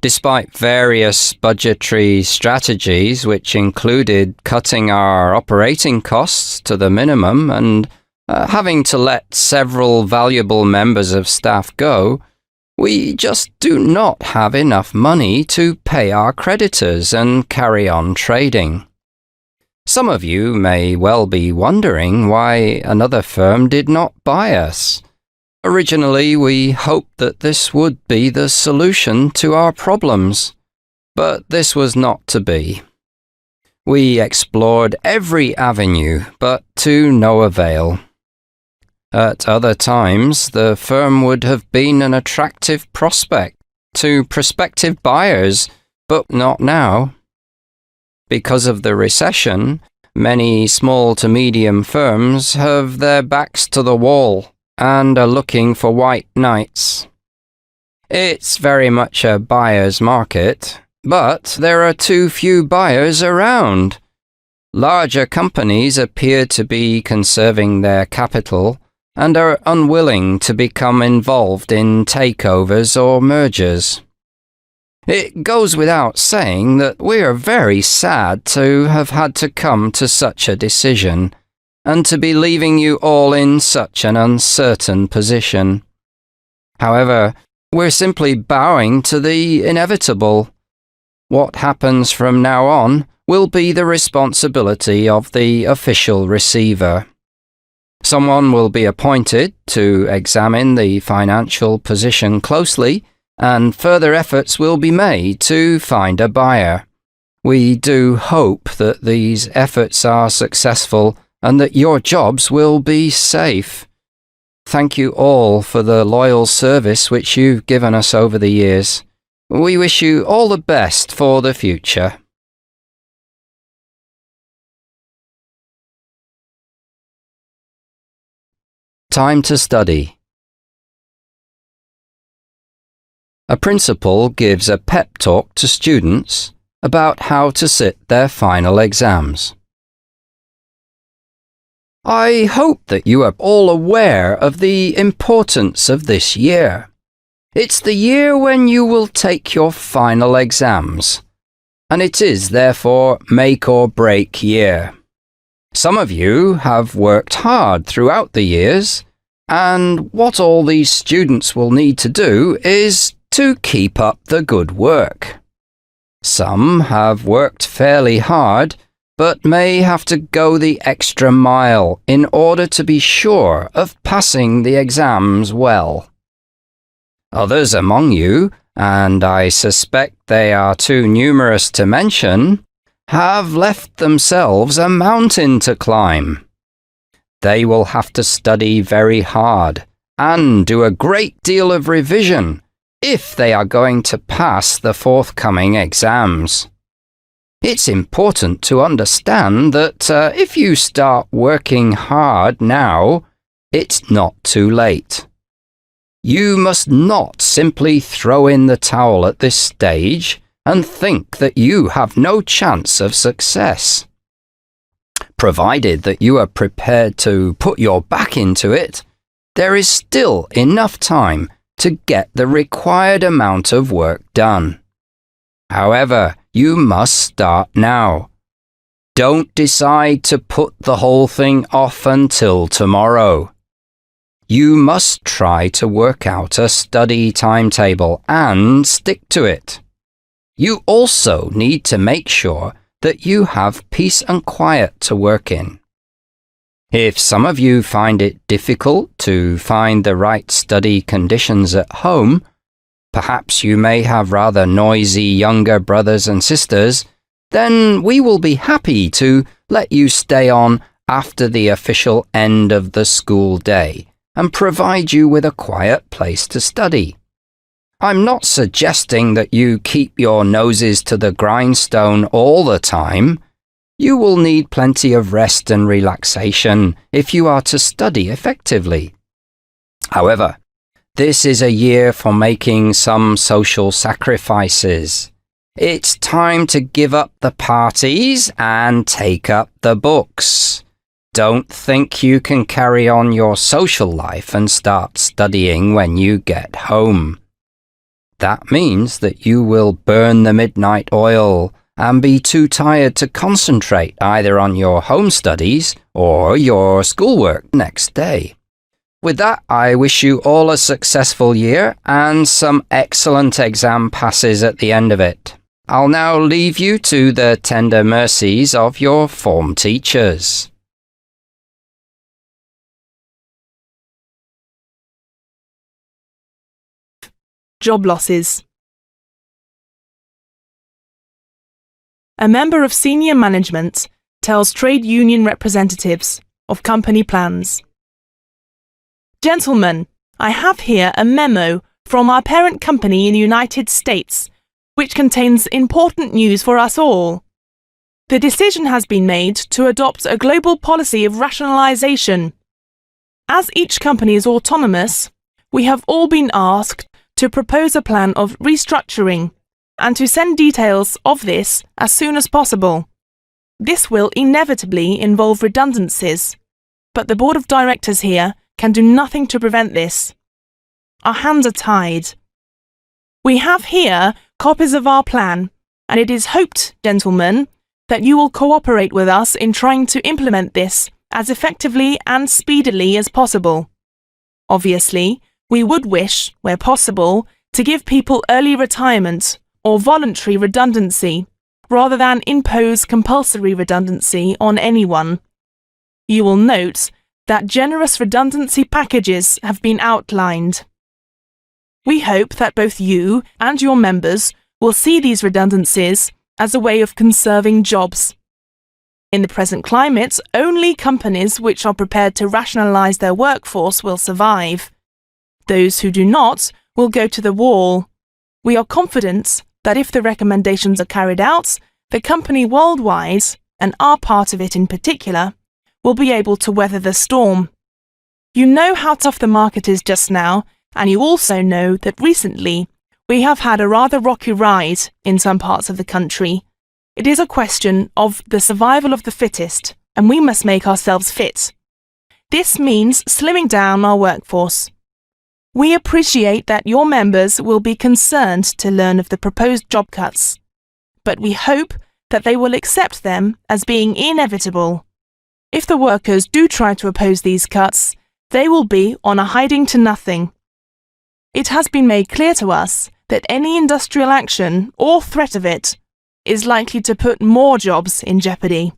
Despite various budgetary strategies which included cutting our operating costs to the minimum and having to let several valuable members of staff go, we just do not have enough money to pay our creditors and carry on trading. Some of you may well be wondering why another firm did not buy us. Originally, we hoped that this would be the solution to our problems, but this was not to be. We explored every avenue, but to no avail. At other times, the firm would have been an attractive prospect to prospective buyers, but not now. Because of the recession, many small to medium firms have their backs to the wall and are looking for white knights. It's very much a buyer's market, but there are too few buyers around. Larger companies appear to be conserving their capital and are unwilling to become involved in takeovers or mergers. It goes without saying that we are very sad to have had to come to such a decision, and to be leaving you all in such an uncertain position. However, we're simply bowing to the inevitable. What happens from now on will be the responsibility of the official receiver. Someone will be appointed to examine the financial position closely, and further efforts will be made to find a buyer. We do hope that these efforts are successful and that your jobs will be safe. Thank you all for the loyal service which you've given us over the years. We wish you all the best for the future. Time to study. A principal gives a pep talk to students about how to sit their final exams. I hope that you are all aware of the importance of this year. It's the year when you will take your final exams, and it is therefore make or break year. Some of you have worked hard throughout the years, and what all these students will need to do is to keep up the good work. Some have worked fairly hard, but may have to go the extra mile in order to be sure of passing the exams well. Others among you, and I suspect they are too numerous to mention, have left themselves a mountain to climb. They will have to study very hard and do a great deal of revision if they are going to pass the forthcoming exams. It's important to understand that if you start working hard now, it's not too late. You must not simply throw in the towel at this stage and think that you have no chance of success. Provided that you are prepared to put your back into it, there is still enough time to get the required amount of work done. However, you must start now. Don't decide to put the whole thing off until tomorrow. You must try to work out a study timetable and stick to it. You also need to make sure that you have peace and quiet to work in. If some of you find it difficult to find the right study conditions at home, perhaps you may have rather noisy younger brothers and sisters, then we will be happy to let you stay on after the official end of the school day and provide you with a quiet place to study. I'm not suggesting that you keep your noses to the grindstone all the time. You will need plenty of rest and relaxation if you are to study effectively. However, this is a year for making some social sacrifices. It's time to give up the parties and take up the books. Don't think you can carry on your social life and start studying when you get home. That means that you will burn the midnight oil and be too tired to concentrate either on your home studies or your schoolwork next day. With that, I wish you all a successful year and some excellent exam passes at the end of it. I'll now leave you to the tender mercies of your form teachers. Job losses. A member of senior management tells trade union representatives of company plans. Gentlemen, I have here a memo from our parent company in the United States, which contains important news for us all. The decision has been made to adopt a global policy of rationalization. As each company is autonomous, we have all been asked to propose a plan of restructuring and to send details of this as soon as possible. This will inevitably involve redundancies, but the board of directors here can do nothing to prevent this. Our hands are tied. We have here copies of our plan, and it is hoped, gentlemen, that you will cooperate with us in trying to implement this as effectively and speedily as possible. Obviously, we would wish, where possible, to give people early retirement or voluntary redundancy, rather than impose compulsory redundancy on anyone. You will note that generous redundancy packages have been outlined. We hope that both you and your members will see these redundancies as a way of conserving jobs. In the present climate, only companies which are prepared to rationalise their workforce will survive. Those who do not will go to the wall. We are confident that if the recommendations are carried out, the company worldwide, and our part of it in particular, will be able to weather the storm. You know how tough the market is just now, and you also know that recently we have had a rather rocky ride in some parts of the country. It is a question of the survival of the fittest, and we must make ourselves fit. This means slimming down our workforce. We appreciate that your members will be concerned to learn of the proposed job cuts, but we hope that they will accept them as being inevitable. If the workers do try to oppose these cuts, they will be on a hiding to nothing. It has been made clear to us that any industrial action or threat of it is likely to put more jobs in jeopardy.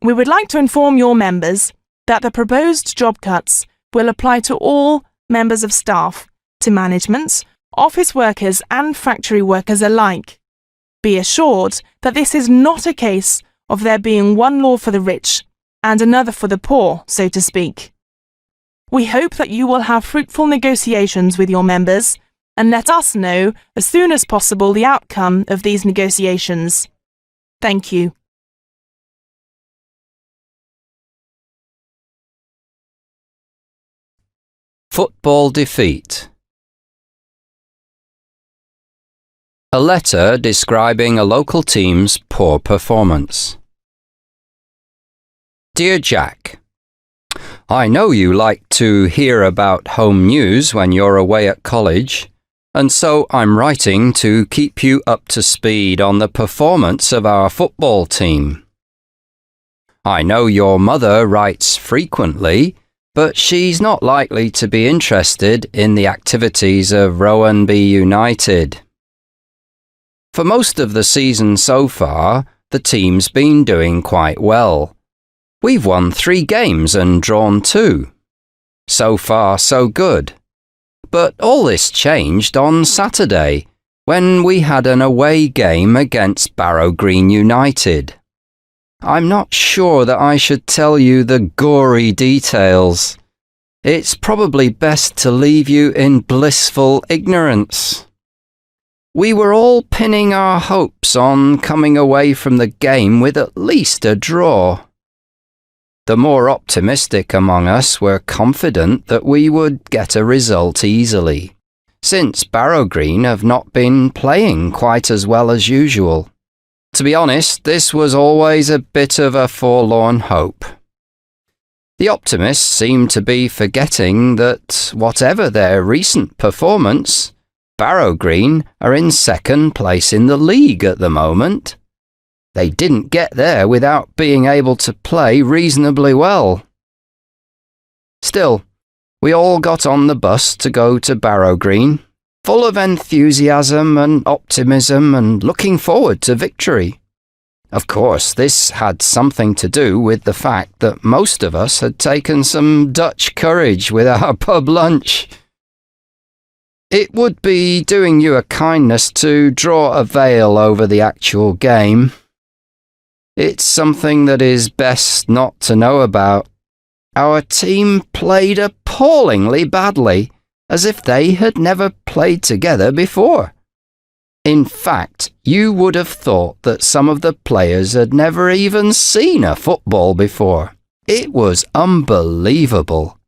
We would like to inform your members that the proposed job cuts will apply to all members of staff, to management, office workers and factory workers alike. Be assured that this is not a case of there being one law for the rich and another for the poor, so to speak. We hope that you will have fruitful negotiations with your members and let us know as soon as possible the outcome of these negotiations. Thank you. Football defeat. A letter describing a local team's poor performance. Dear Jack, I know you like to hear about home news when you're away at college, and so I'm writing to keep you up to speed on the performance of our football team. I know your mother writes frequently, but she's not likely to be interested in the activities of Rowanby United. For most of the season so far, the team's been doing quite well. We've won 3 games and drawn 2. So far, so good. But all this changed on Saturday, when we had an away game against Barrow Green United. I'm not sure that I should tell you the gory details. It's probably best to leave you in blissful ignorance. We were all pinning our hopes on coming away from the game with at least a draw. The more optimistic among us were confident that we would get a result easily, since Barrow Green have not been playing quite as well as usual. To be honest, this was always a bit of a forlorn hope. The optimists seem to be forgetting that, whatever their recent performance, Barrow Green are in second place in the league at the moment. They didn't get there without being able to play reasonably well. Still, we all got on the bus to go to Barrow Green, full of enthusiasm and optimism and looking forward to victory. Of course, this had something to do with the fact that most of us had taken some Dutch courage with our pub lunch. It would be doing you a kindness to draw a veil over the actual game. It's something that is best not to know about. Our team played appallingly badly, as if they had never played together before. In fact, you would have thought that some of the players had never even seen a football before. It was unbelievable.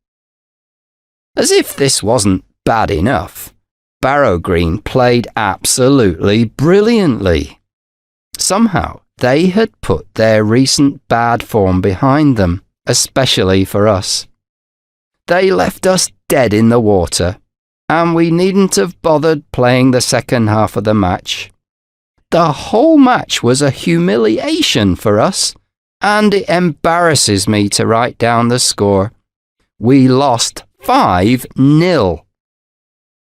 As if this wasn't bad enough, Barrow Green played absolutely brilliantly. Somehow, they had put their recent bad form behind them, especially for us. They left us dead in the water, and we needn't have bothered playing the second half of the match. The whole match was a humiliation for us, and it embarrasses me to write down the score. We lost 5-0.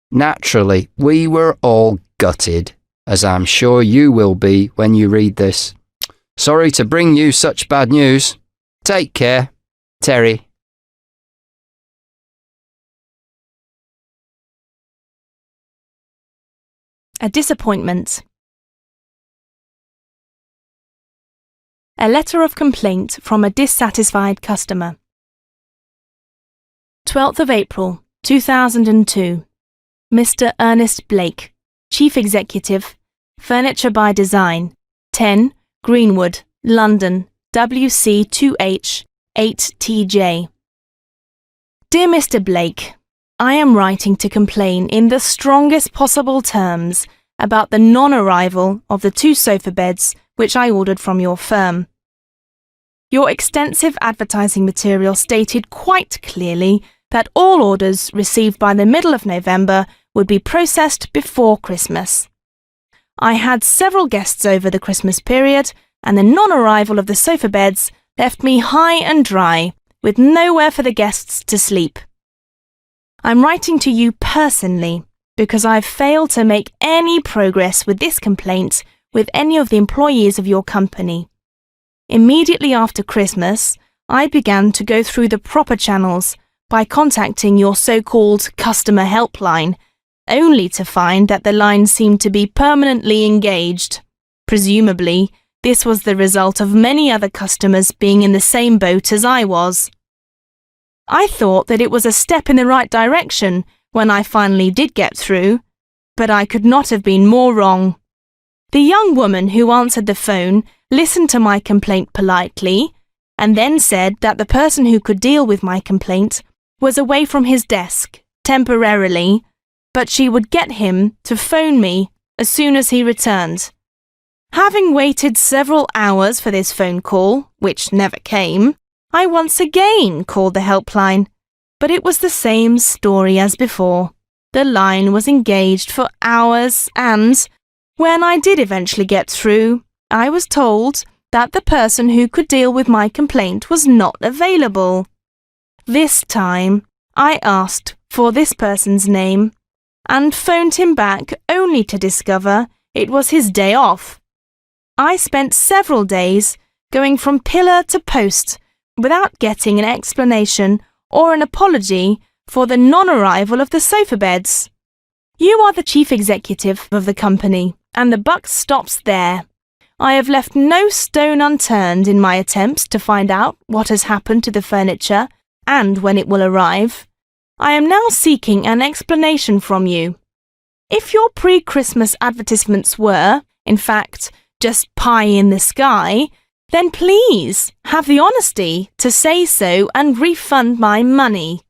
Naturally, we were all gutted, as I'm sure you will be when you read this. Sorry to bring you such bad news. Take care, Terry. A disappointment. A letter of complaint from a dissatisfied customer. 12th of April, 2002. Mr. Ernest Blake, Chief Executive, Furniture by Design, 10 Greenwood, London, WC2H 8TJ. Dear Mr. Blake, I am writing to complain in the strongest possible terms about the non-arrival of the 2 sofa beds which I ordered from your firm. Your extensive advertising material stated quite clearly that all orders received by the middle of November would be processed before Christmas. I had several guests over the Christmas period, and the non-arrival of the sofa beds left me high and dry, with nowhere for the guests to sleep. I'm writing to you personally because I've failed to make any progress with this complaint with any of the employees of your company. Immediately after Christmas, I began to go through the proper channels by contacting your so-called customer helpline, only to find that the line seemed to be permanently engaged. Presumably, this was the result of many other customers being in the same boat as I was. I thought that it was a step in the right direction when I finally did get through, but I could not have been more wrong. The young woman who answered the phone listened to my complaint politely and then said that the person who could deal with my complaint was away from his desk temporarily, but she would get him to phone me as soon as he returned. Having waited several hours for this phone call, which never came, I once again called the helpline, but it was the same story as before. The line was engaged for hours and, when I did eventually get through, I was told that the person who could deal with my complaint was not available. This time, I asked for this person's name and phoned him back only to discover it was his day off. I spent several days going from pillar to post without getting an explanation or an apology for the non-arrival of the sofa beds. You are the chief executive of the company, and the buck stops there. I have left no stone unturned in my attempts to find out what has happened to the furniture and when it will arrive. I am now seeking an explanation from you. If your pre-Christmas advertisements were, in fact, just pie in the sky, then please have the honesty to say so and refund my money.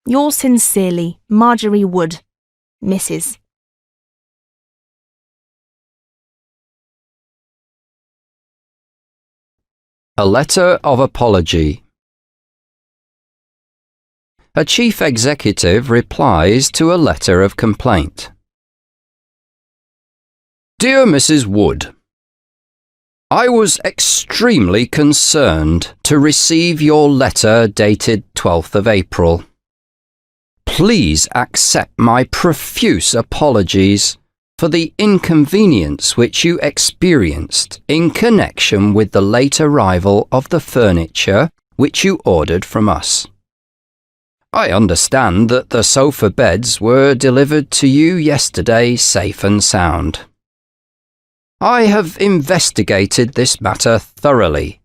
Yours sincerely, Marjorie Wood, Mrs. A letter of apology. A chief executive replies to a letter of complaint. Dear Mrs. Wood, I was extremely concerned to receive your letter dated 12th of April. Please accept my profuse apologies for the inconvenience which you experienced in connection with the late arrival of the furniture which you ordered from us. I understand that the sofa beds were delivered to you yesterday safe and sound. I have investigated this matter thoroughly,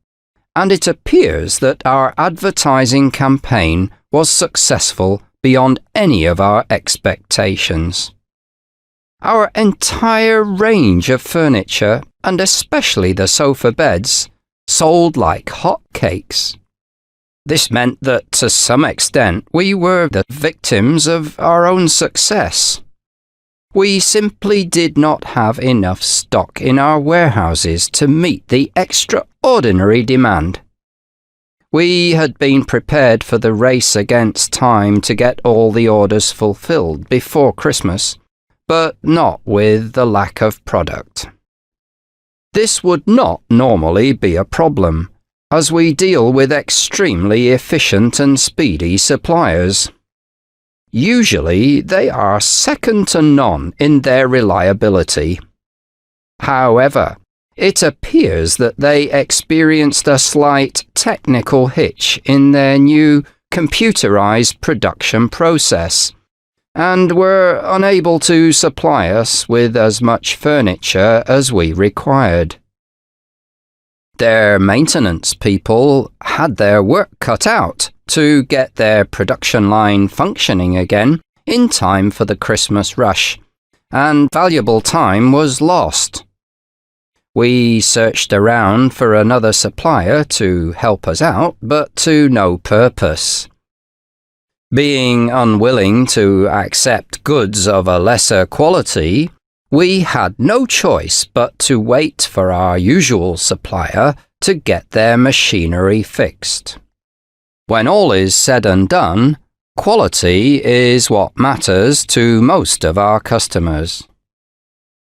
and it appears that our advertising campaign was successful beyond any of our expectations. Our entire range of furniture, and especially the sofa beds, sold like hot cakes. This meant that to some extent we were the victims of our own success. We simply did not have enough stock in our warehouses to meet the extraordinary demand. We had been prepared for the race against time to get all the orders fulfilled before Christmas, but not with the lack of product. This would not normally be a problem, as we deal with extremely efficient and speedy suppliers. Usually, they are second to none in their reliability. However, it appears that they experienced a slight technical hitch in their new computerized production process and were unable to supply us with as much furniture as we required. Their maintenance people had their work cut out to get their production line functioning again in time for the Christmas rush, and valuable time was lost. We searched around for another supplier to help us out, but to no purpose. Being unwilling to accept goods of a lesser quality, we had no choice but to wait for our usual supplier to get their machinery fixed. When all is said and done, quality is what matters to most of our customers.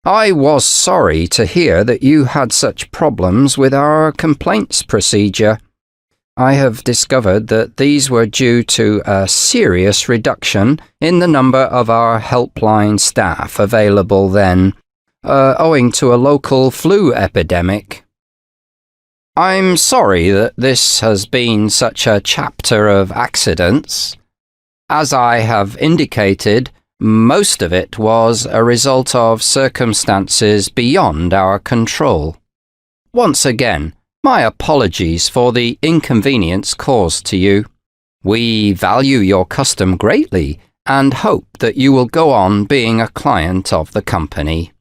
I was sorry to hear that you had such problems with our complaints procedure. I have discovered that these were due to a serious reduction in the number of our helpline staff available then, owing to a local flu epidemic. I'm sorry that this has been such a chapter of accidents. As I have indicated, most of it was a result of circumstances beyond our control. Once again, my apologies for the inconvenience caused to you. We value your custom greatly and hope that you will go on being a client of the company.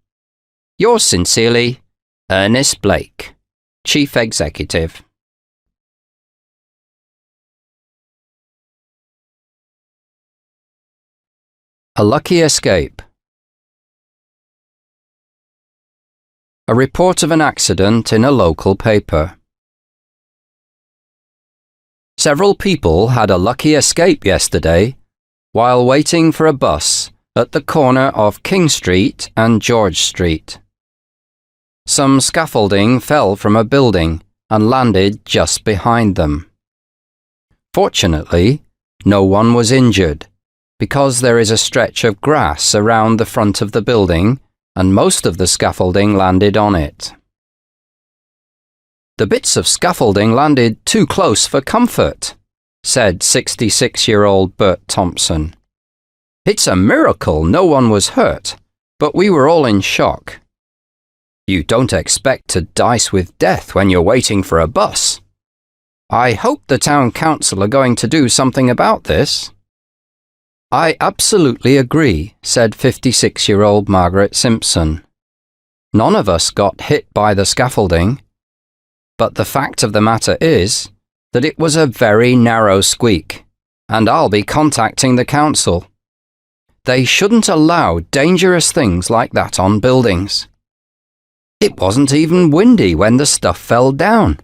Yours sincerely, Ernest Blake, Chief Executive. A lucky escape. A report of an accident in a local paper. Several people had a lucky escape yesterday while waiting for a bus at the corner of King Street and George Street. Some scaffolding fell from a building and landed just behind them. Fortunately, no one was injured, because there is a stretch of grass around the front of the building and most of the scaffolding landed on it. "The bits of scaffolding landed too close for comfort," said 66-year-old Bert Thompson. "It's a miracle no one was hurt, but we were all in shock. You don't expect to dice with death when you're waiting for a bus. I hope the town council are going to do something about this." "I absolutely agree," said 56-year-old Margaret Simpson. "None of us got hit by the scaffolding, but the fact of the matter is that it was a very narrow squeak, and I'll be contacting the council. They shouldn't allow dangerous things like that on buildings. It wasn't even windy when the stuff fell down.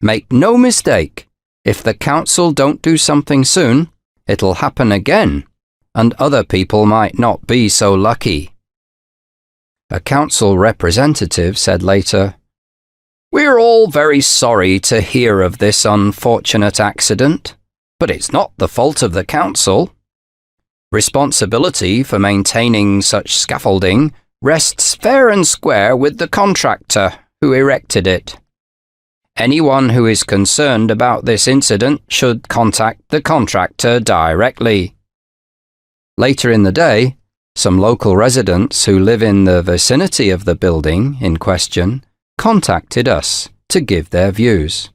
Make no mistake, if the council don't do something soon, it'll happen again, and other people might not be so lucky." A council representative said later, "We're all very sorry to hear of this unfortunate accident, but it's not the fault of the council. Responsibility for maintaining such scaffolding rests fair and square with the contractor who erected it. Anyone who is concerned about this incident should contact the contractor directly." Later in the day, some local residents who live in the vicinity of the building in question contacted us to give their views.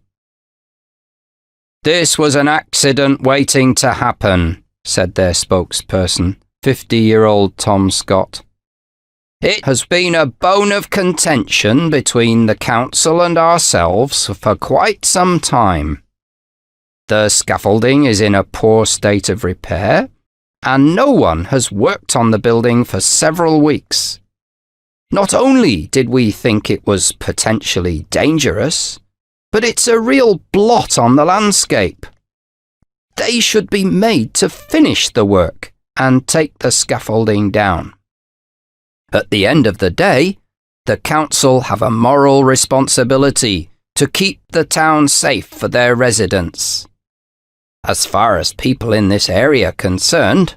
"This was an accident waiting to happen," said their spokesperson, 50-year-old Tom Scott. "It has been a bone of contention between the council and ourselves for quite some time. The scaffolding is in a poor state of repair, and no one has worked on the building for several weeks. Not only did we think it was potentially dangerous, but it's a real blot on the landscape. They should be made to finish the work and take the scaffolding down. At the end of the day, the council have a moral responsibility to keep the town safe for their residents. As far as people in this area are concerned,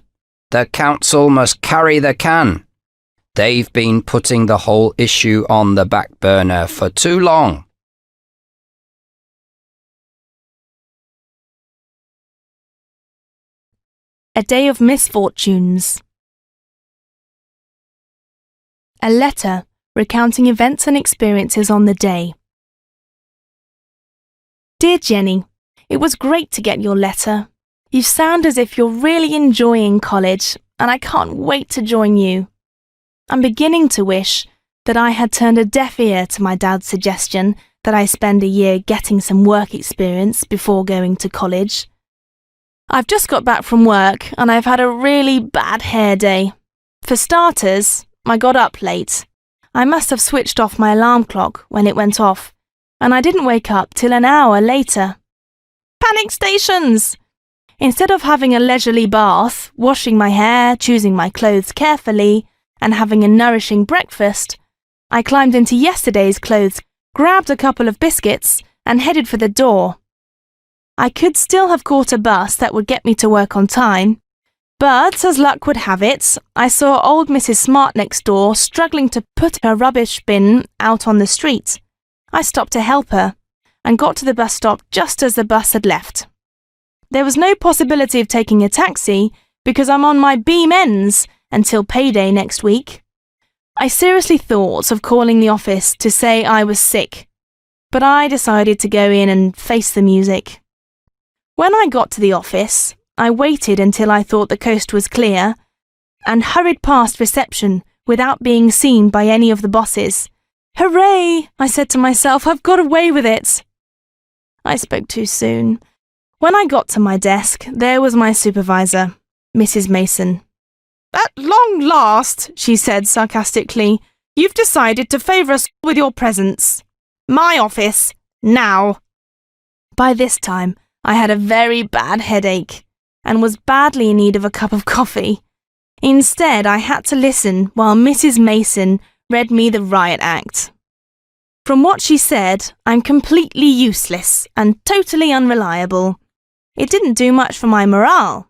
the council must carry the can. They've been putting the whole issue on the back burner for too long." A day of misfortunes. A letter recounting events and experiences on the day. Dear Jenny, it was great to get your letter. You sound as if you're really enjoying college, and I can't wait to join you. I'm beginning to wish that I had turned a deaf ear to my dad's suggestion that I spend a year getting some work experience before going to college. I've just got back from work and I've had a really bad hair day. For starters, I got up late. I must have switched off my alarm clock when it went off, and I didn't wake up till an hour later. Panic stations! Instead of having a leisurely bath, washing my hair, choosing my clothes carefully, and having a nourishing breakfast, I climbed into yesterday's clothes, grabbed a couple of biscuits, and headed for the door. I could still have caught a bus that would get me to work on time, but as luck would have it, I saw old Mrs. Smart next door struggling to put her rubbish bin out on the street. I stopped to help her, and got to the bus stop just as the bus had left. There was no possibility of taking a taxi because I'm on my beam ends until payday next week. I seriously thought of calling the office to say I was sick, but I decided to go in and face the music. When I got to the office, I waited until I thought the coast was clear and hurried past reception without being seen by any of the bosses. Hooray! I said to myself, I've got away with it. I spoke too soon. When I got to my desk, there was my supervisor, Mrs. Mason. At long last, she said sarcastically, you've decided to favour us with your presence. My office, now. By this time, I had a very bad headache and was badly in need of a cup of coffee. Instead, I had to listen while Mrs. Mason read me the riot act. From what she said, I'm completely useless and totally unreliable. It didn't do much for my morale.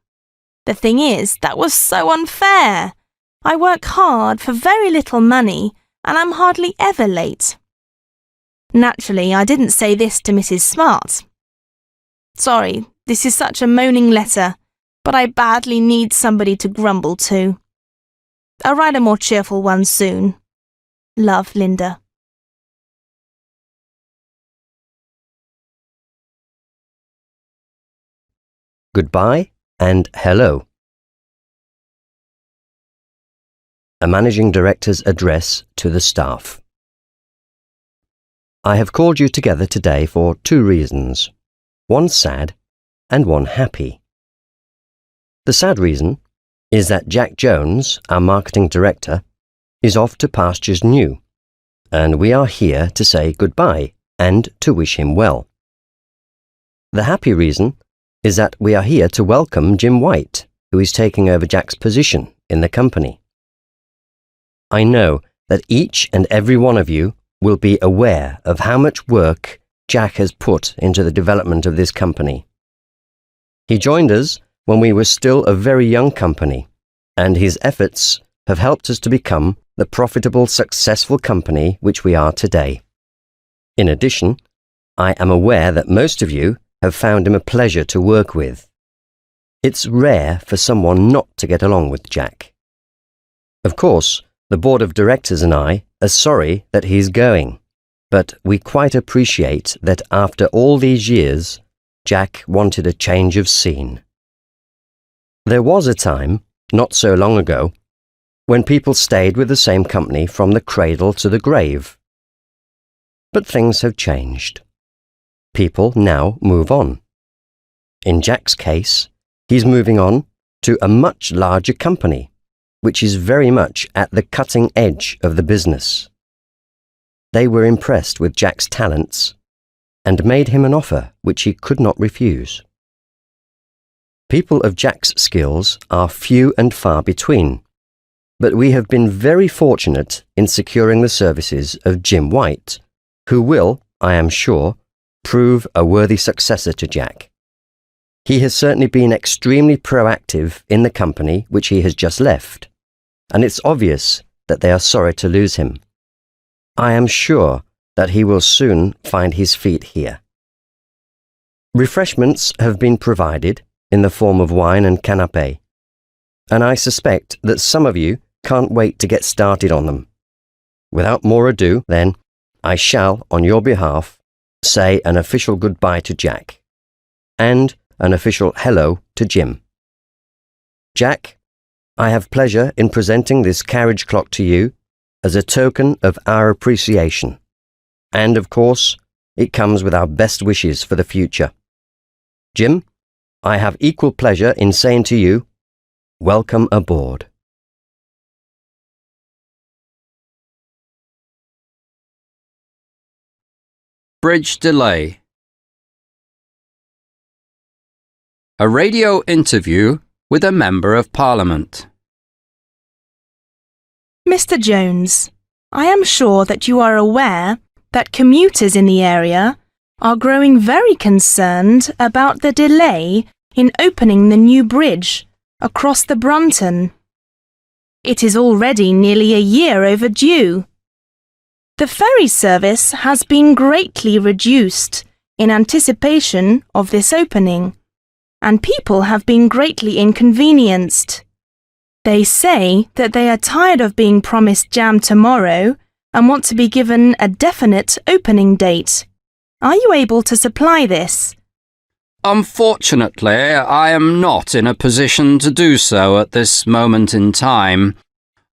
The thing is, that was so unfair. I work hard for very little money and I'm hardly ever late. Naturally, I didn't say this to Mrs. Smart. Sorry, this is such a moaning letter, but I badly need somebody to grumble to. I'll write a more cheerful one soon. Love, Linda. Goodbye and hello. A managing director's address to the staff. I have called you together today for two reasons, one sad and one happy. The sad reason is that Jack Jones, our marketing director, is off to pastures new, and we are here to say goodbye and to wish him well. The happy reason is that we are here to welcome Jim White, who is taking over Jack's position in the company. I know that each and every one of you will be aware of how much work Jack has put into the development of this company. He joined us when we were still a very young company, and his efforts have helped us to become the profitable, successful company which we are today. In addition, I am aware that most of you have found him a pleasure to work with. It's rare for someone not to get along with Jack. Of course, the board of directors and I are sorry that he's going, but we quite appreciate that after all these years, Jack wanted a change of scene. There was a time, not so long ago, when people stayed with the same company from the cradle to the grave. But things have changed. People now move on. In Jack's case, he's moving on to a much larger company, which is very much at the cutting edge of the business. They were impressed with Jack's talents and made him an offer which he could not refuse. People of Jack's skills are few and far between, but we have been very fortunate in securing the services of Jim White, who will, I am sure, prove a worthy successor to Jack. He has certainly been extremely proactive in the company which he has just left, and it's obvious that they are sorry to lose him. I am sure that he will soon find his feet here. Refreshments have been provided in the form of wine and canapé, and I suspect that some of you can't wait to get started on them. Without more ado, then, I shall, on your behalf, say an official goodbye to Jack, and an official hello to Jim. Jack, I have pleasure in presenting this carriage clock to you as a token of our appreciation, and of course, it comes with our best wishes for the future. Jim, I have equal pleasure in saying to you, welcome aboard. Bridge delay. A radio interview with a Member of Parliament. Mr. Jones, I am sure that you are aware that commuters in the area are growing very concerned about the delay in opening the new bridge across the Brunton. It is already nearly a year overdue. The ferry service has been greatly reduced in anticipation of this opening, and people have been greatly inconvenienced. They say that they are tired of being promised jam tomorrow and want to be given a definite opening date. Are you able to supply this? Unfortunately, I am not in a position to do so at this moment in time.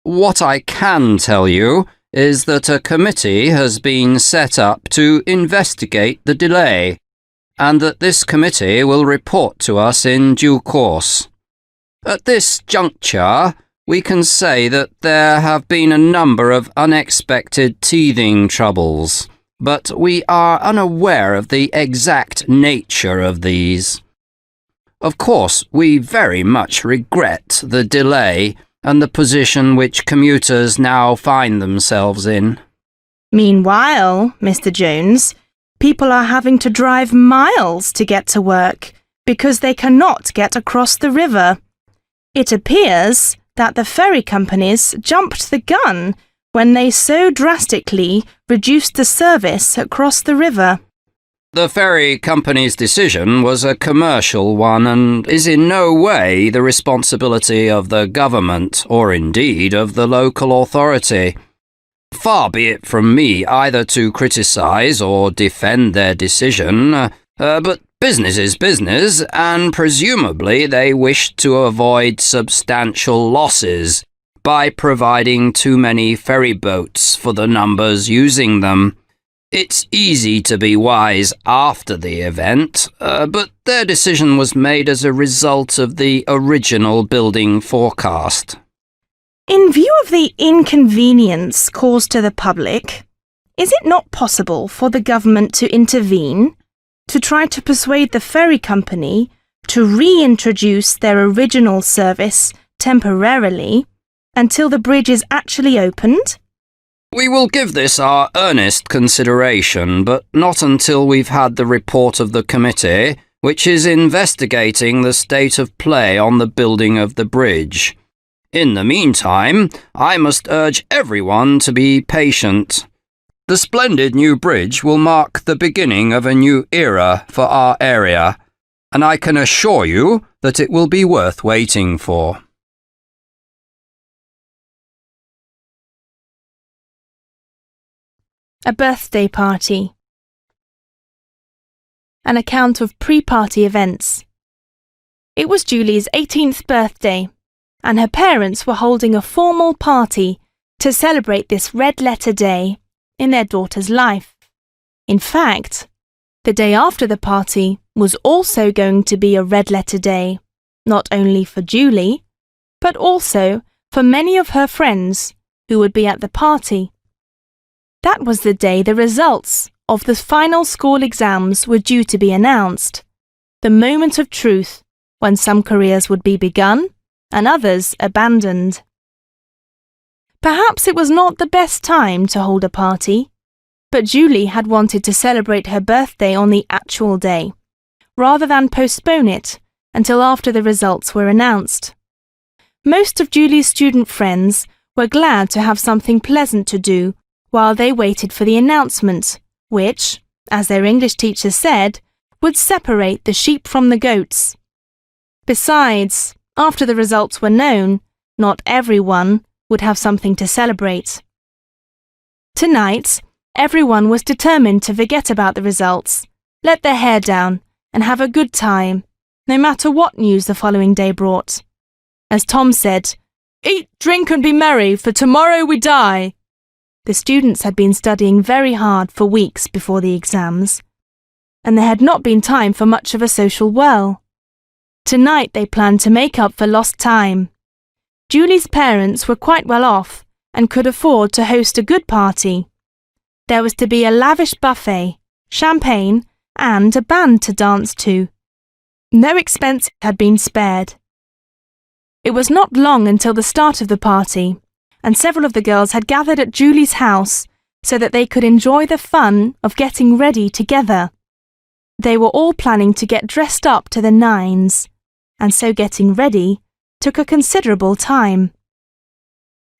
What I can tell you is that a committee has been set up to investigate the delay, and that this committee will report to us in due course. At this juncture, we can say that there have been a number of unexpected teething troubles, but we are unaware of the exact nature of these. Of course, we very much regret the delay, and the position which commuters now find themselves in. Meanwhile, Mr. Jones, people are having to drive miles to get to work because they cannot get across the river. It appears that the ferry companies jumped the gun when they so drastically reduced the service across the river. The ferry company's decision was a commercial one and is in no way the responsibility of the government or indeed of the local authority. Far be it from me either to criticise or defend their decision, but business is business, and presumably they wished to avoid substantial losses by providing too many ferry boats for the numbers using them. It's easy to be wise after the event, but their decision was made as a result of the original building forecast. In view of the inconvenience caused to the public, is it not possible for the government to intervene to try to persuade the ferry company to reintroduce their original service temporarily until the bridge is actually opened? We will give this our earnest consideration, but not until we've had the report of the committee, which is investigating the state of play on the building of the bridge. In the meantime, I must urge everyone to be patient. The splendid new bridge will mark the beginning of a new era for our area, and I can assure you that it will be worth waiting for. A birthday party. An account of pre-party events. It was Julie's 18th birthday, and her parents were holding a formal party to celebrate this red-letter day in their daughter's life. In fact, the day after the party was also going to be a red-letter day, not only for Julie, but also for many of her friends who would be at the party. That was the day the results of the final school exams were due to be announced, the moment of truth when some careers would be begun and others abandoned. Perhaps it was not the best time to hold a party, but Julie had wanted to celebrate her birthday on the actual day, rather than postpone it until after the results were announced. Most of Julie's student friends were glad to have something pleasant to do while they waited for the announcement, which, as their English teacher said, would separate the sheep from the goats. Besides, after the results were known, not everyone would have something to celebrate. Tonight, everyone was determined to forget about the results, let their hair down, and have a good time, no matter what news the following day brought. As Tom said, "Eat, drink, and be merry, for tomorrow we die." The students had been studying very hard for weeks before the exams, and there had not been time for much of a social whirl. Tonight they planned to make up for lost time. Julie's parents were quite well off and could afford to host a good party. There was to be a lavish buffet, champagne, and a band to dance to. No expense had been spared. It was not long until the start of the party, and several of the girls had gathered at Julie's house so that they could enjoy the fun of getting ready together. They were all planning to get dressed up to the nines, and so getting ready took a considerable time.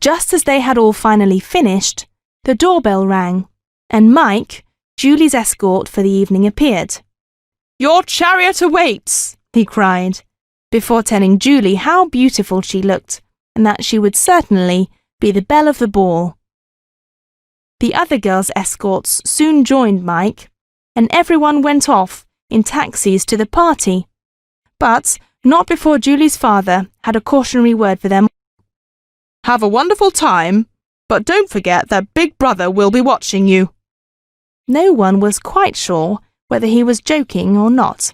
Just as they had all finally finished, the doorbell rang, and Mike, Julie's escort for the evening, appeared. "Your chariot awaits," he cried, before telling Julie how beautiful she looked and that she would certainly be the belle of the ball. The other girls' escorts soon joined Mike, and everyone went off in taxis to the party, but not before Julie's father had a cautionary word for them. "Have a wonderful time, but don't forget that Big Brother will be watching you." No one was quite sure whether he was joking or not.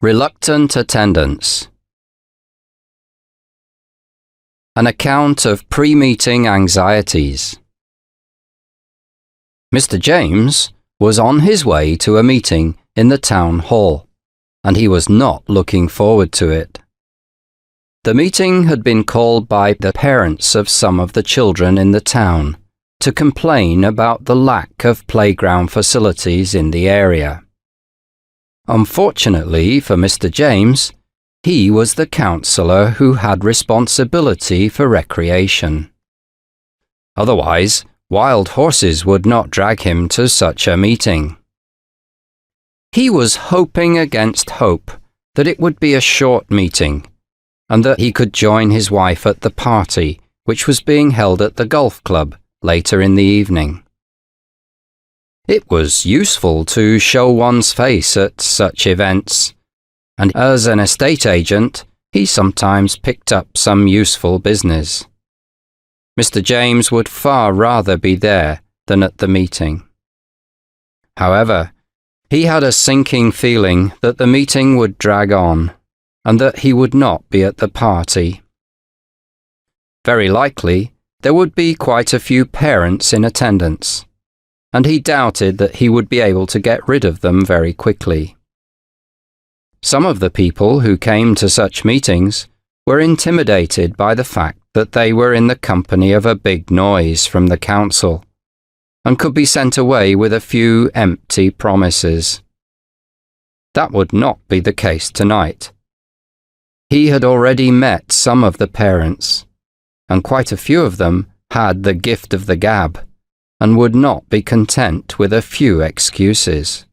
Reluctant attendance. An account of pre-meeting anxieties. Mr. James was on his way to a meeting in the town hall and he was not looking forward to it. The meeting had been called by the parents of some of the children in the town to complain about the lack of playground facilities in the area. Unfortunately for Mr. James, he was the counsellor who had responsibility for recreation. Otherwise, wild horses would not drag him to such a meeting. He was hoping against hope that it would be a short meeting and that he could join his wife at the party which was being held at the golf club later in the evening. It was useful to show one's face at such events, and as an estate agent, he sometimes picked up some useful business. Mr. James would far rather be there than at the meeting. However, he had a sinking feeling that the meeting would drag on, and that he would not be at the party. Very likely, there would be quite a few parents in attendance, and he doubted that he would be able to get rid of them very quickly. Some of the people who came to such meetings were intimidated by the fact that they were in the company of a big noise from the council, and could be sent away with a few empty promises. That would not be the case tonight. He had already met some of the parents, and quite a few of them had the gift of the gab, and would not be content with a few excuses.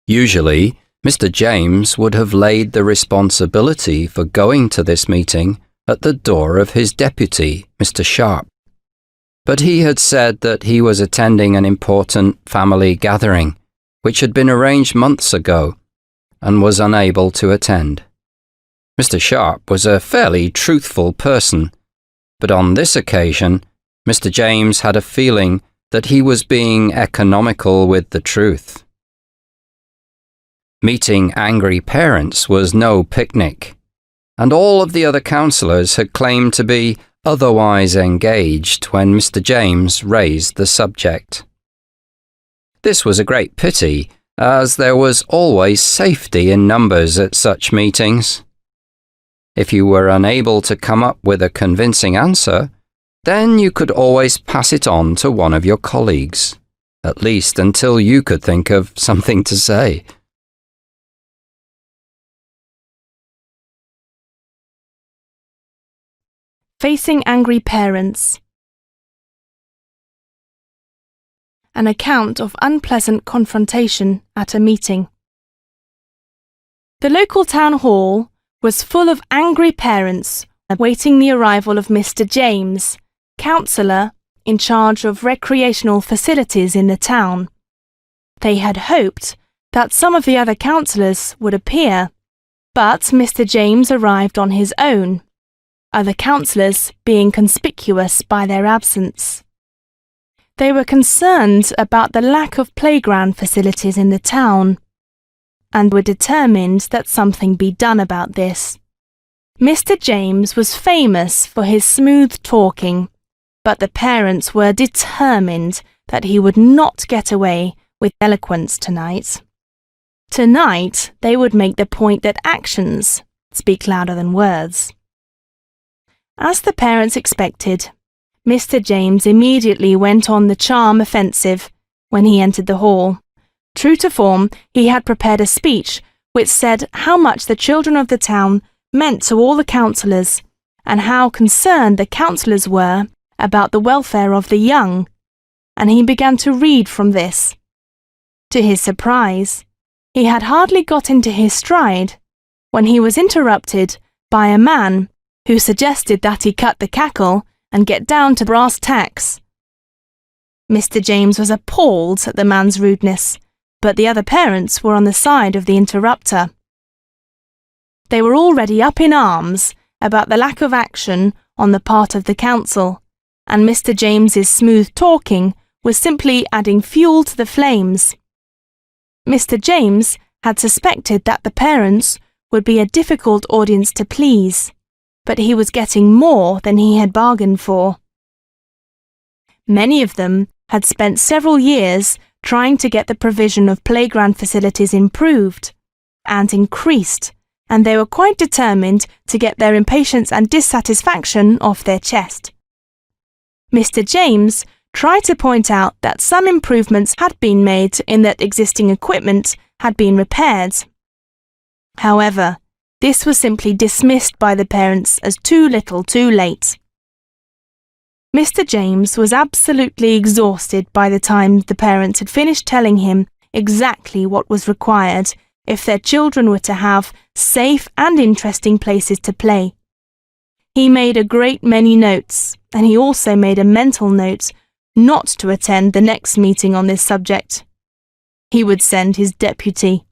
Usually, Mr. James would have laid the responsibility for going to this meeting at the door of his deputy, Mr. Sharp. But he had said that he was attending an important family gathering, which had been arranged months ago, and was unable to attend. Mr. Sharp was a fairly truthful person, but on this occasion, Mr. James had a feeling that he was being economical with the truth. Meeting angry parents was no picnic, and all of the other counsellors had claimed to be otherwise engaged when Mr. James raised the subject. This was a great pity, as there was always safety in numbers at such meetings. If you were unable to come up with a convincing answer, then you could always pass it on to one of your colleagues, at least until you could think of something to say. Facing angry parents. An account of unpleasant confrontation at a meeting. The local town hall was full of angry parents awaiting the arrival of Mr. James, counsellor in charge of recreational facilities in the town. They had hoped that some of the other counsellors would appear, but Mr. James arrived on his own, other counsellors being conspicuous by their absence. They were concerned about the lack of playground facilities in the town, and were determined that something be done about this. Mr. James was famous for his smooth talking, but the parents were determined that he would not get away with eloquence tonight. Tonight, they would make the point that actions speak louder than words. As the parents expected, Mr. James immediately went on the charm offensive when he entered the hall. True to form, he had prepared a speech which said how much the children of the town meant to all the counsellors, and how concerned the counsellors were about the welfare of the young, and he began to read from this. To his surprise, he had hardly got into his stride when he was interrupted by a man who suggested that he cut the cackle and get down to brass tacks. Mr. James was appalled at the man's rudeness, but the other parents were on the side of the interrupter. They were already up in arms about the lack of action on the part of the council, and Mr. James's smooth talking was simply adding fuel to the flames. Mr. James had suspected that the parents would be a difficult audience to please, but he was getting more than he had bargained for. Many of them had spent several years trying to get the provision of playground facilities improved and increased, and they were quite determined to get their impatience and dissatisfaction off their chest. Mr. James tried to point out that some improvements had been made in that existing equipment had been repaired. However, this was simply dismissed by the parents as too little too late. Mr. James was absolutely exhausted by the time the parents had finished telling him exactly what was required if their children were to have safe and interesting places to play. He made a great many notes, and he also made a mental note not to attend the next meeting on this subject. He would send his deputy.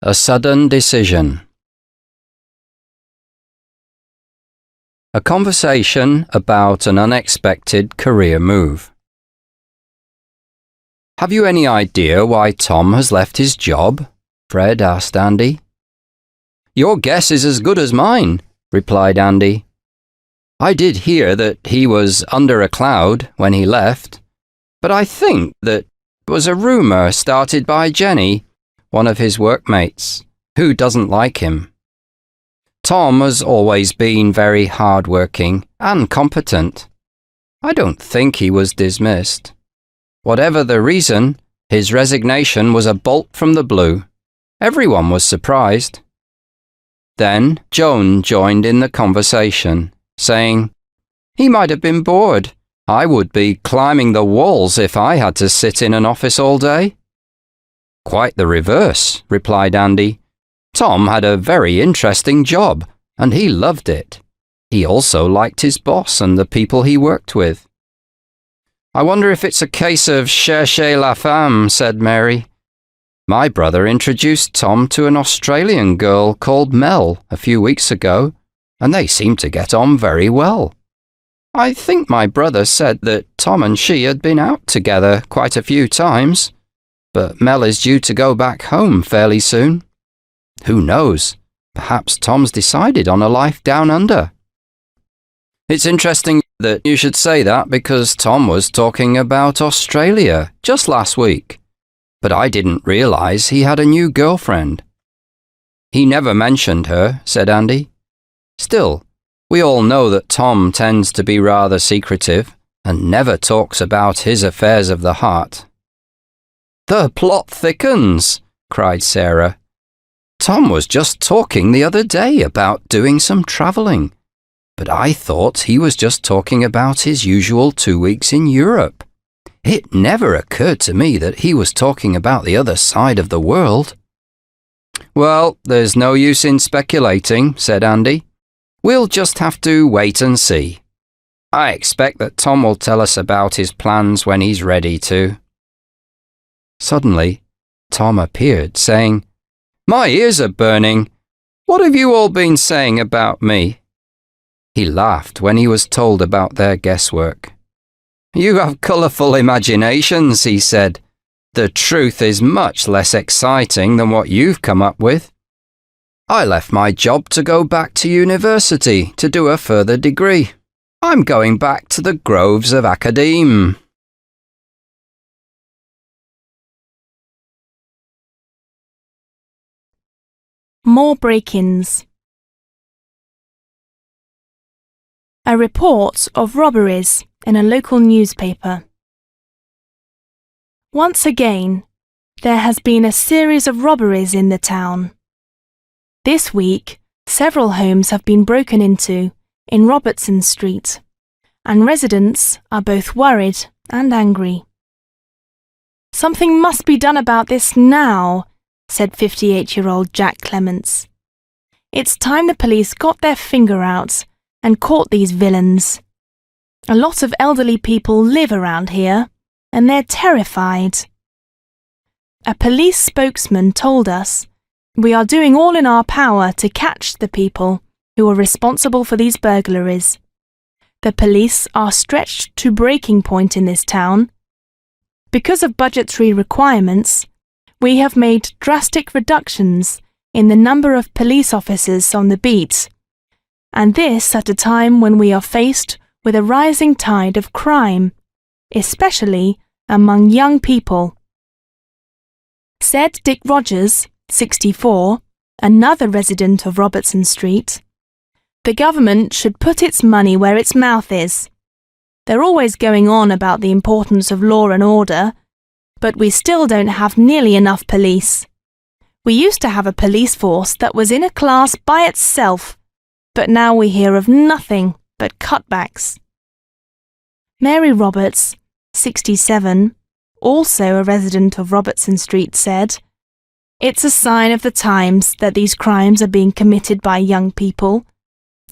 A sudden decision. A conversation about an unexpected career move. Have you any idea why Tom has left his job? Fred asked Andy. Your guess is as good as mine, replied Andy. I did hear that he was under a cloud when he left, but I think that it was a rumour started by Jenny, one of his workmates, who doesn't like him. Tom has always been very hard-working and competent. I don't think he was dismissed. Whatever the reason, his resignation was a bolt from the blue. Everyone was surprised. Then Joan joined in the conversation, saying, "He might have been bored. I would be climbing the walls if I had to sit in an office all day." "Quite the reverse," replied Andy. "Tom had a very interesting job, and he loved it. He also liked his boss and the people he worked with." "I wonder if it's a case of chercher la femme," said Mary. "My brother introduced Tom to an Australian girl called Mel a few weeks ago, and they seemed to get on very well. I think my brother said that Tom and she had been out together quite a few times, but Mel is due to go back home fairly soon. Who knows? Perhaps Tom's decided on a life down under." "It's interesting that you should say that because Tom was talking about Australia just last week, but I didn't realise he had a new girlfriend." "He never mentioned her," said Andy. "Still, we all know that Tom tends to be rather secretive and never talks about his affairs of the heart." "The plot thickens," cried Sarah. "Tom was just talking the other day about doing some travelling, but I thought he was just talking about his usual 2 weeks in Europe. It never occurred to me that he was talking about the other side of the world." "Well, there's no use in speculating," said Andy. "We'll just have to wait and see. I expect that Tom will tell us about his plans when he's ready to." Suddenly, Tom appeared, saying, "My ears are burning. What have you all been saying about me?" He laughed when he was told about their guesswork. "You have colourful imaginations," he said. "The truth is much less exciting than what you've come up with. I left my job to go back to university to do a further degree. I'm going back to the groves of academe." More break-ins. A report of robberies in a local newspaper. Once again, there has been a series of robberies in the town. This week, several homes have been broken into in Robertson Street, and residents are both worried and angry. "Something must be done about this now," said 58-year-old Jack Clements. "It's time the police got their finger out and caught these villains. A lot of elderly people live around here, and they're terrified." A police spokesman told us, "We are doing all in our power to catch the people who are responsible for these burglaries. The police are stretched to breaking point in this town. Because of budgetary requirements, we have made drastic reductions in the number of police officers on the beat, and this at a time when we are faced with a rising tide of crime, especially among young people. Said Dick Rogers, 64, another resident of Robertson Street, "The government should put its money where its mouth is. They're always going on about the importance of law and order, but we still don't have nearly enough police. We used to have a police force that was in a class by itself, but now we hear of nothing but cutbacks." Mary Roberts, 67, also a resident of Robertson Street, said, "It's a sign of the times that these crimes are being committed by young people.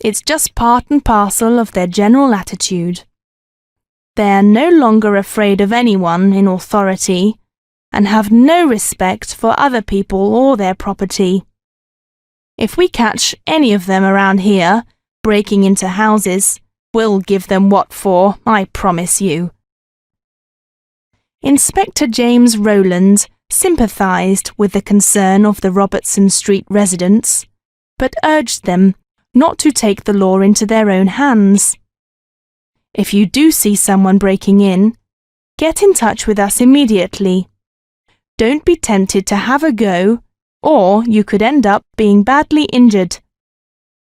It's just part and parcel of their general attitude. They're no longer afraid of anyone in authority and have no respect for other people or their property. If we catch any of them around here breaking into houses, we'll give them what for, I promise you." Inspector James Rowland sympathised with the concern of the Robertson Street residents, but urged them not to take the law into their own hands. "If you do see someone breaking in, get in touch with us immediately. Don't be tempted to have a go, or you could end up being badly injured.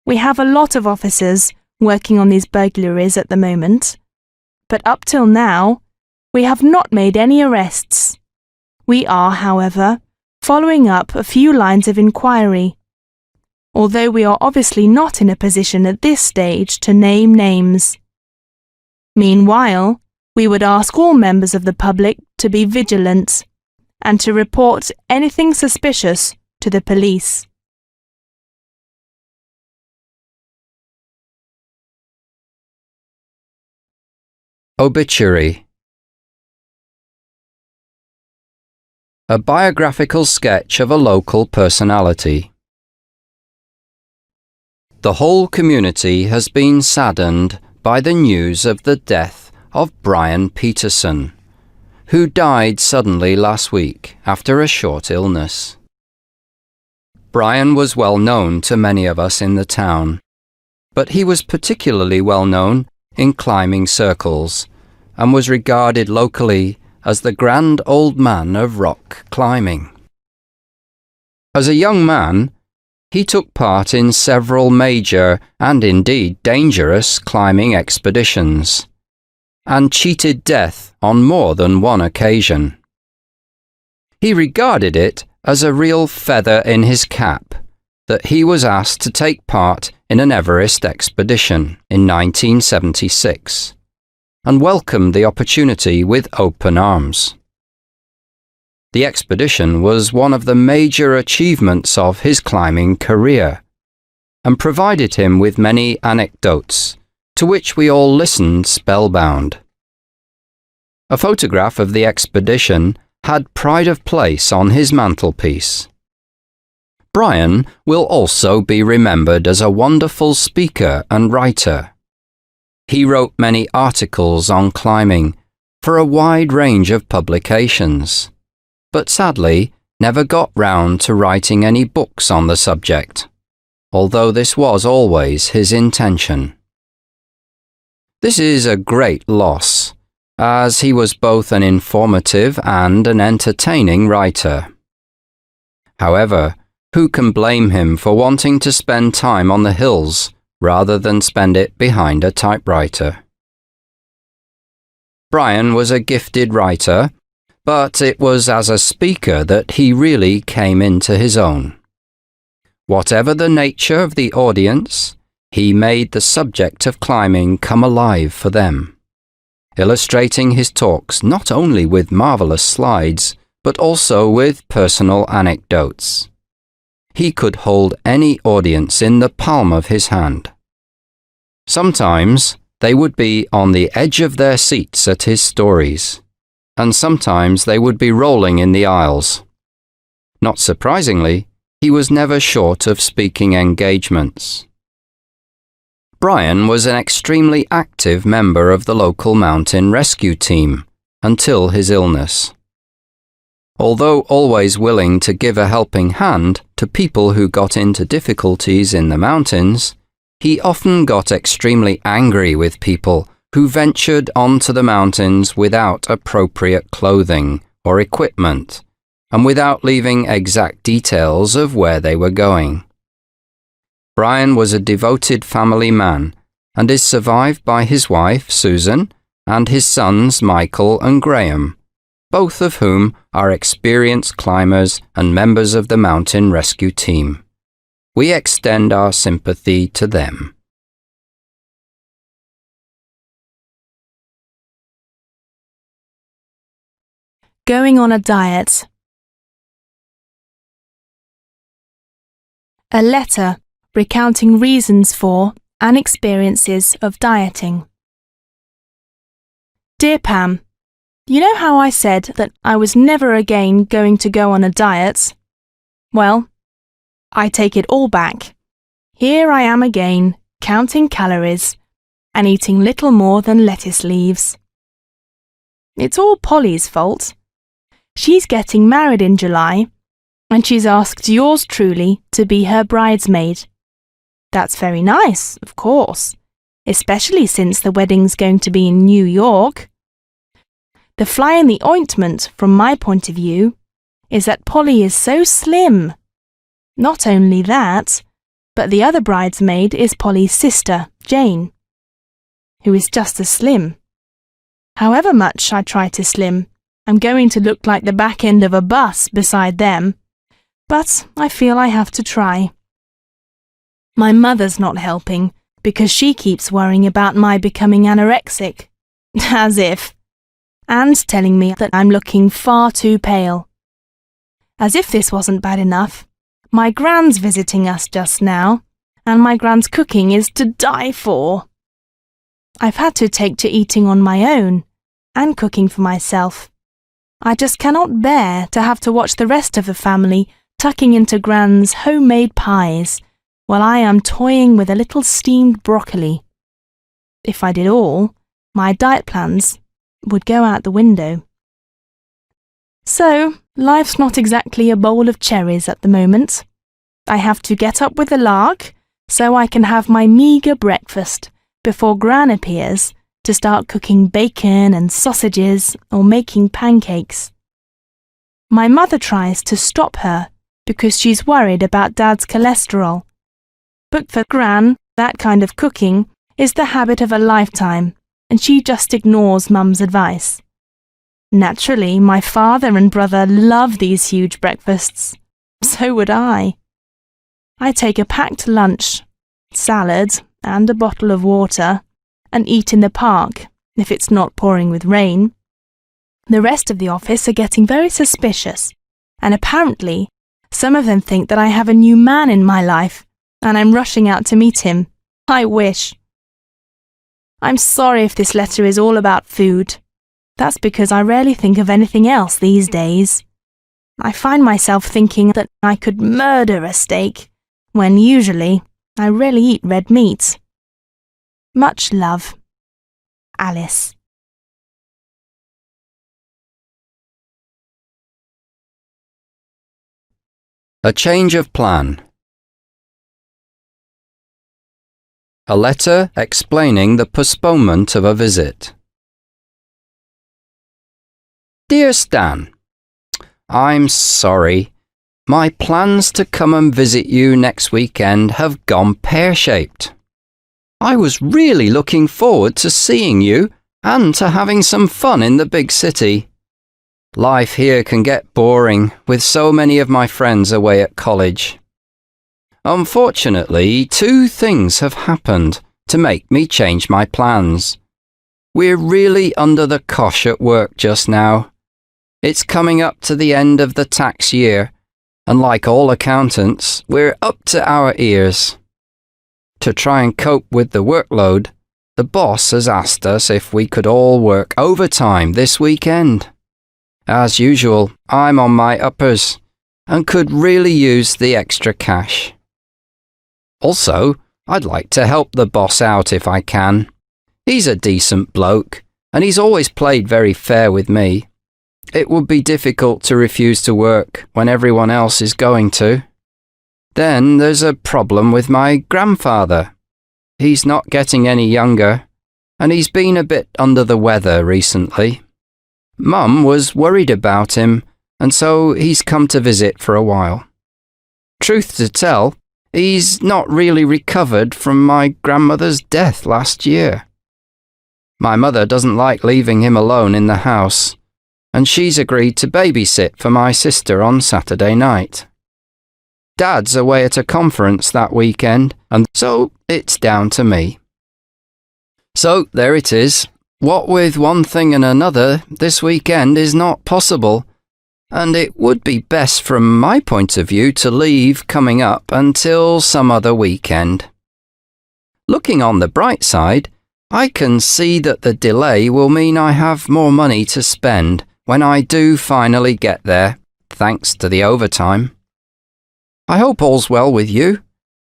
We have a lot of officers working on these burglaries at the moment, but up till now, we have not made any arrests. We are, however, following up a few lines of inquiry, although we are obviously not in a position at this stage to name names. Meanwhile, we would ask all members of the public to be vigilant and to report anything suspicious to the police." Obituary. A biographical sketch of a local personality. The whole community has been saddened by the news of the death of Brian Peterson, who died suddenly last week after a short illness. Brian was well known to many of us in the town, but he was particularly well known in climbing circles and was regarded locally as the grand old man of rock climbing. As a young man, he took part in several major and indeed dangerous climbing expeditions and cheated death on more than one occasion. He regarded it as a real feather in his cap that he was asked to take part in an Everest expedition in 1976 and welcomed the opportunity with open arms. The expedition was one of the major achievements of his climbing career and provided him with many anecdotes to which we all listened spellbound. A photograph of the expedition had pride of place on his mantelpiece. Brian will also be remembered as a wonderful speaker and writer. He wrote many articles on climbing for a wide range of publications, but sadly never got round to writing any books on the subject, although this was always his intention. This is a great loss, as he was both an informative and an entertaining writer. However, who can blame him for wanting to spend time on the hills rather than spend it behind a typewriter? Brian was a gifted writer, but it was as a speaker that he really came into his own. Whatever the nature of the audience, he made the subject of climbing come alive for them, illustrating his talks not only with marvelous slides, but also with personal anecdotes. He could hold any audience in the palm of his hand. Sometimes they would be on the edge of their seats at his stories, and sometimes they would be rolling in the aisles. Not surprisingly, he was never short of speaking engagements. Brian was an extremely active member of the local mountain rescue team until his illness. Although always willing to give a helping hand to people who got into difficulties in the mountains, he often got extremely angry with people who ventured onto the mountains without appropriate clothing or equipment, and without leaving exact details of where they were going. Brian was a devoted family man and is survived by his wife, Susan, and his sons, Michael and Graham, both of whom are experienced climbers and members of the mountain rescue team. We extend our sympathy to them. Going on a diet. A letter recounting reasons for and experiences of dieting. Dear Pam, you know how I said that I was never again going to go on a diet? Well, I take it all back. Here I am again, counting calories and eating little more than lettuce leaves. It's all Polly's fault. She's getting married in July, and she's asked yours truly to be her bridesmaid. That's very nice, of course, especially since the wedding's going to be in New York. The fly in the ointment, from my point of view, is that Polly is so slim. Not only that, but the other bridesmaid is Polly's sister, Jane, who is just as slim. However much I try to slim, I'm going to look like the back end of a bus beside them, but I feel I have to try. My mother's not helping because she keeps worrying about my becoming anorexic, as if, and telling me that I'm looking far too pale. As if this wasn't bad enough, my Gran's visiting us just now, and my Gran's cooking is to die for. I've had to take to eating on my own and cooking for myself. I just cannot bear to have to watch the rest of the family tucking into Gran's homemade pies while I am toying with a little steamed broccoli. If I did all, my diet plans would go out the window. So, life's not exactly a bowl of cherries at the moment. I have to get up with the lark so I can have my meagre breakfast before Gran appears to start cooking bacon and sausages or making pancakes. My mother tries to stop her because she's worried about Dad's cholesterol. But for Gran, that kind of cooking is the habit of a lifetime, and she just ignores Mum's advice. Naturally, my father and brother love these huge breakfasts. So would I. I take a packed lunch, salad, and a bottle of water, and eat in the park, if it's not pouring with rain. The rest of the office are getting very suspicious, and apparently some of them think that I have a new man in my life, and I'm rushing out to meet him. I wish. I'm sorry if this letter is all about food. That's because I rarely think of anything else these days. I find myself thinking that I could murder a steak, when usually I rarely eat red meat. Much love. Alice. A change of plan. A letter explaining the postponement of a visit. Dear Stan, I'm sorry. My plans to come and visit you next weekend have gone pear-shaped. I was really looking forward to seeing you and to having some fun in the big city. Life here can get boring with so many of my friends away at college. Unfortunately, two things have happened to make me change my plans. We're really under the cosh at work just now. It's coming up to the end of the tax year, and like all accountants, we're up to our ears. To try and cope with the workload, the boss has asked us if we could all work overtime this weekend. As usual, I'm on my uppers and could really use the extra cash. Also, I'd like to help the boss out if I can. He's a decent bloke, and he's always played very fair with me. It would be difficult to refuse to work when everyone else is going to. Then there's a problem with my grandfather. he's not getting any younger, and he's been a bit under the weather recently. Mum was worried about him, and so he's come to visit for a while. Truth to tell, he's not really recovered from my grandmother's death last year. My mother doesn't like leaving him alone in the house, and she's agreed to babysit for my sister on Saturday night. Dad's away at a conference that weekend, and so it's down to me. So there it is. What with one thing and another, this weekend is not possible, and it would be best from my point of view to leave coming up until some other weekend. Looking on the bright side, I can see that the delay will mean I have more money to spend when I do finally get there, thanks to the overtime. I hope all's well with you.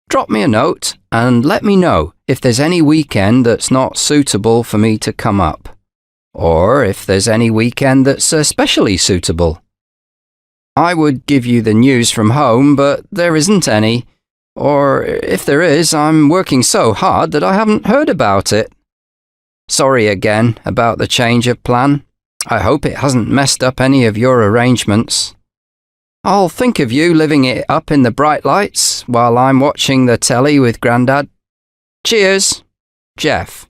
Drop me a note and let me know if there's any weekend that's not suitable for me to come up, or if there's any weekend that's especially suitable. I would give you the news from home, but there isn't any, or if there is, I'm working so hard that I haven't heard about it. Sorry again about the change of plan. I hope it hasn't messed up any of your arrangements. I'll think of you living it up in the bright lights while I'm watching the telly with Grandad. Cheers, Jeff.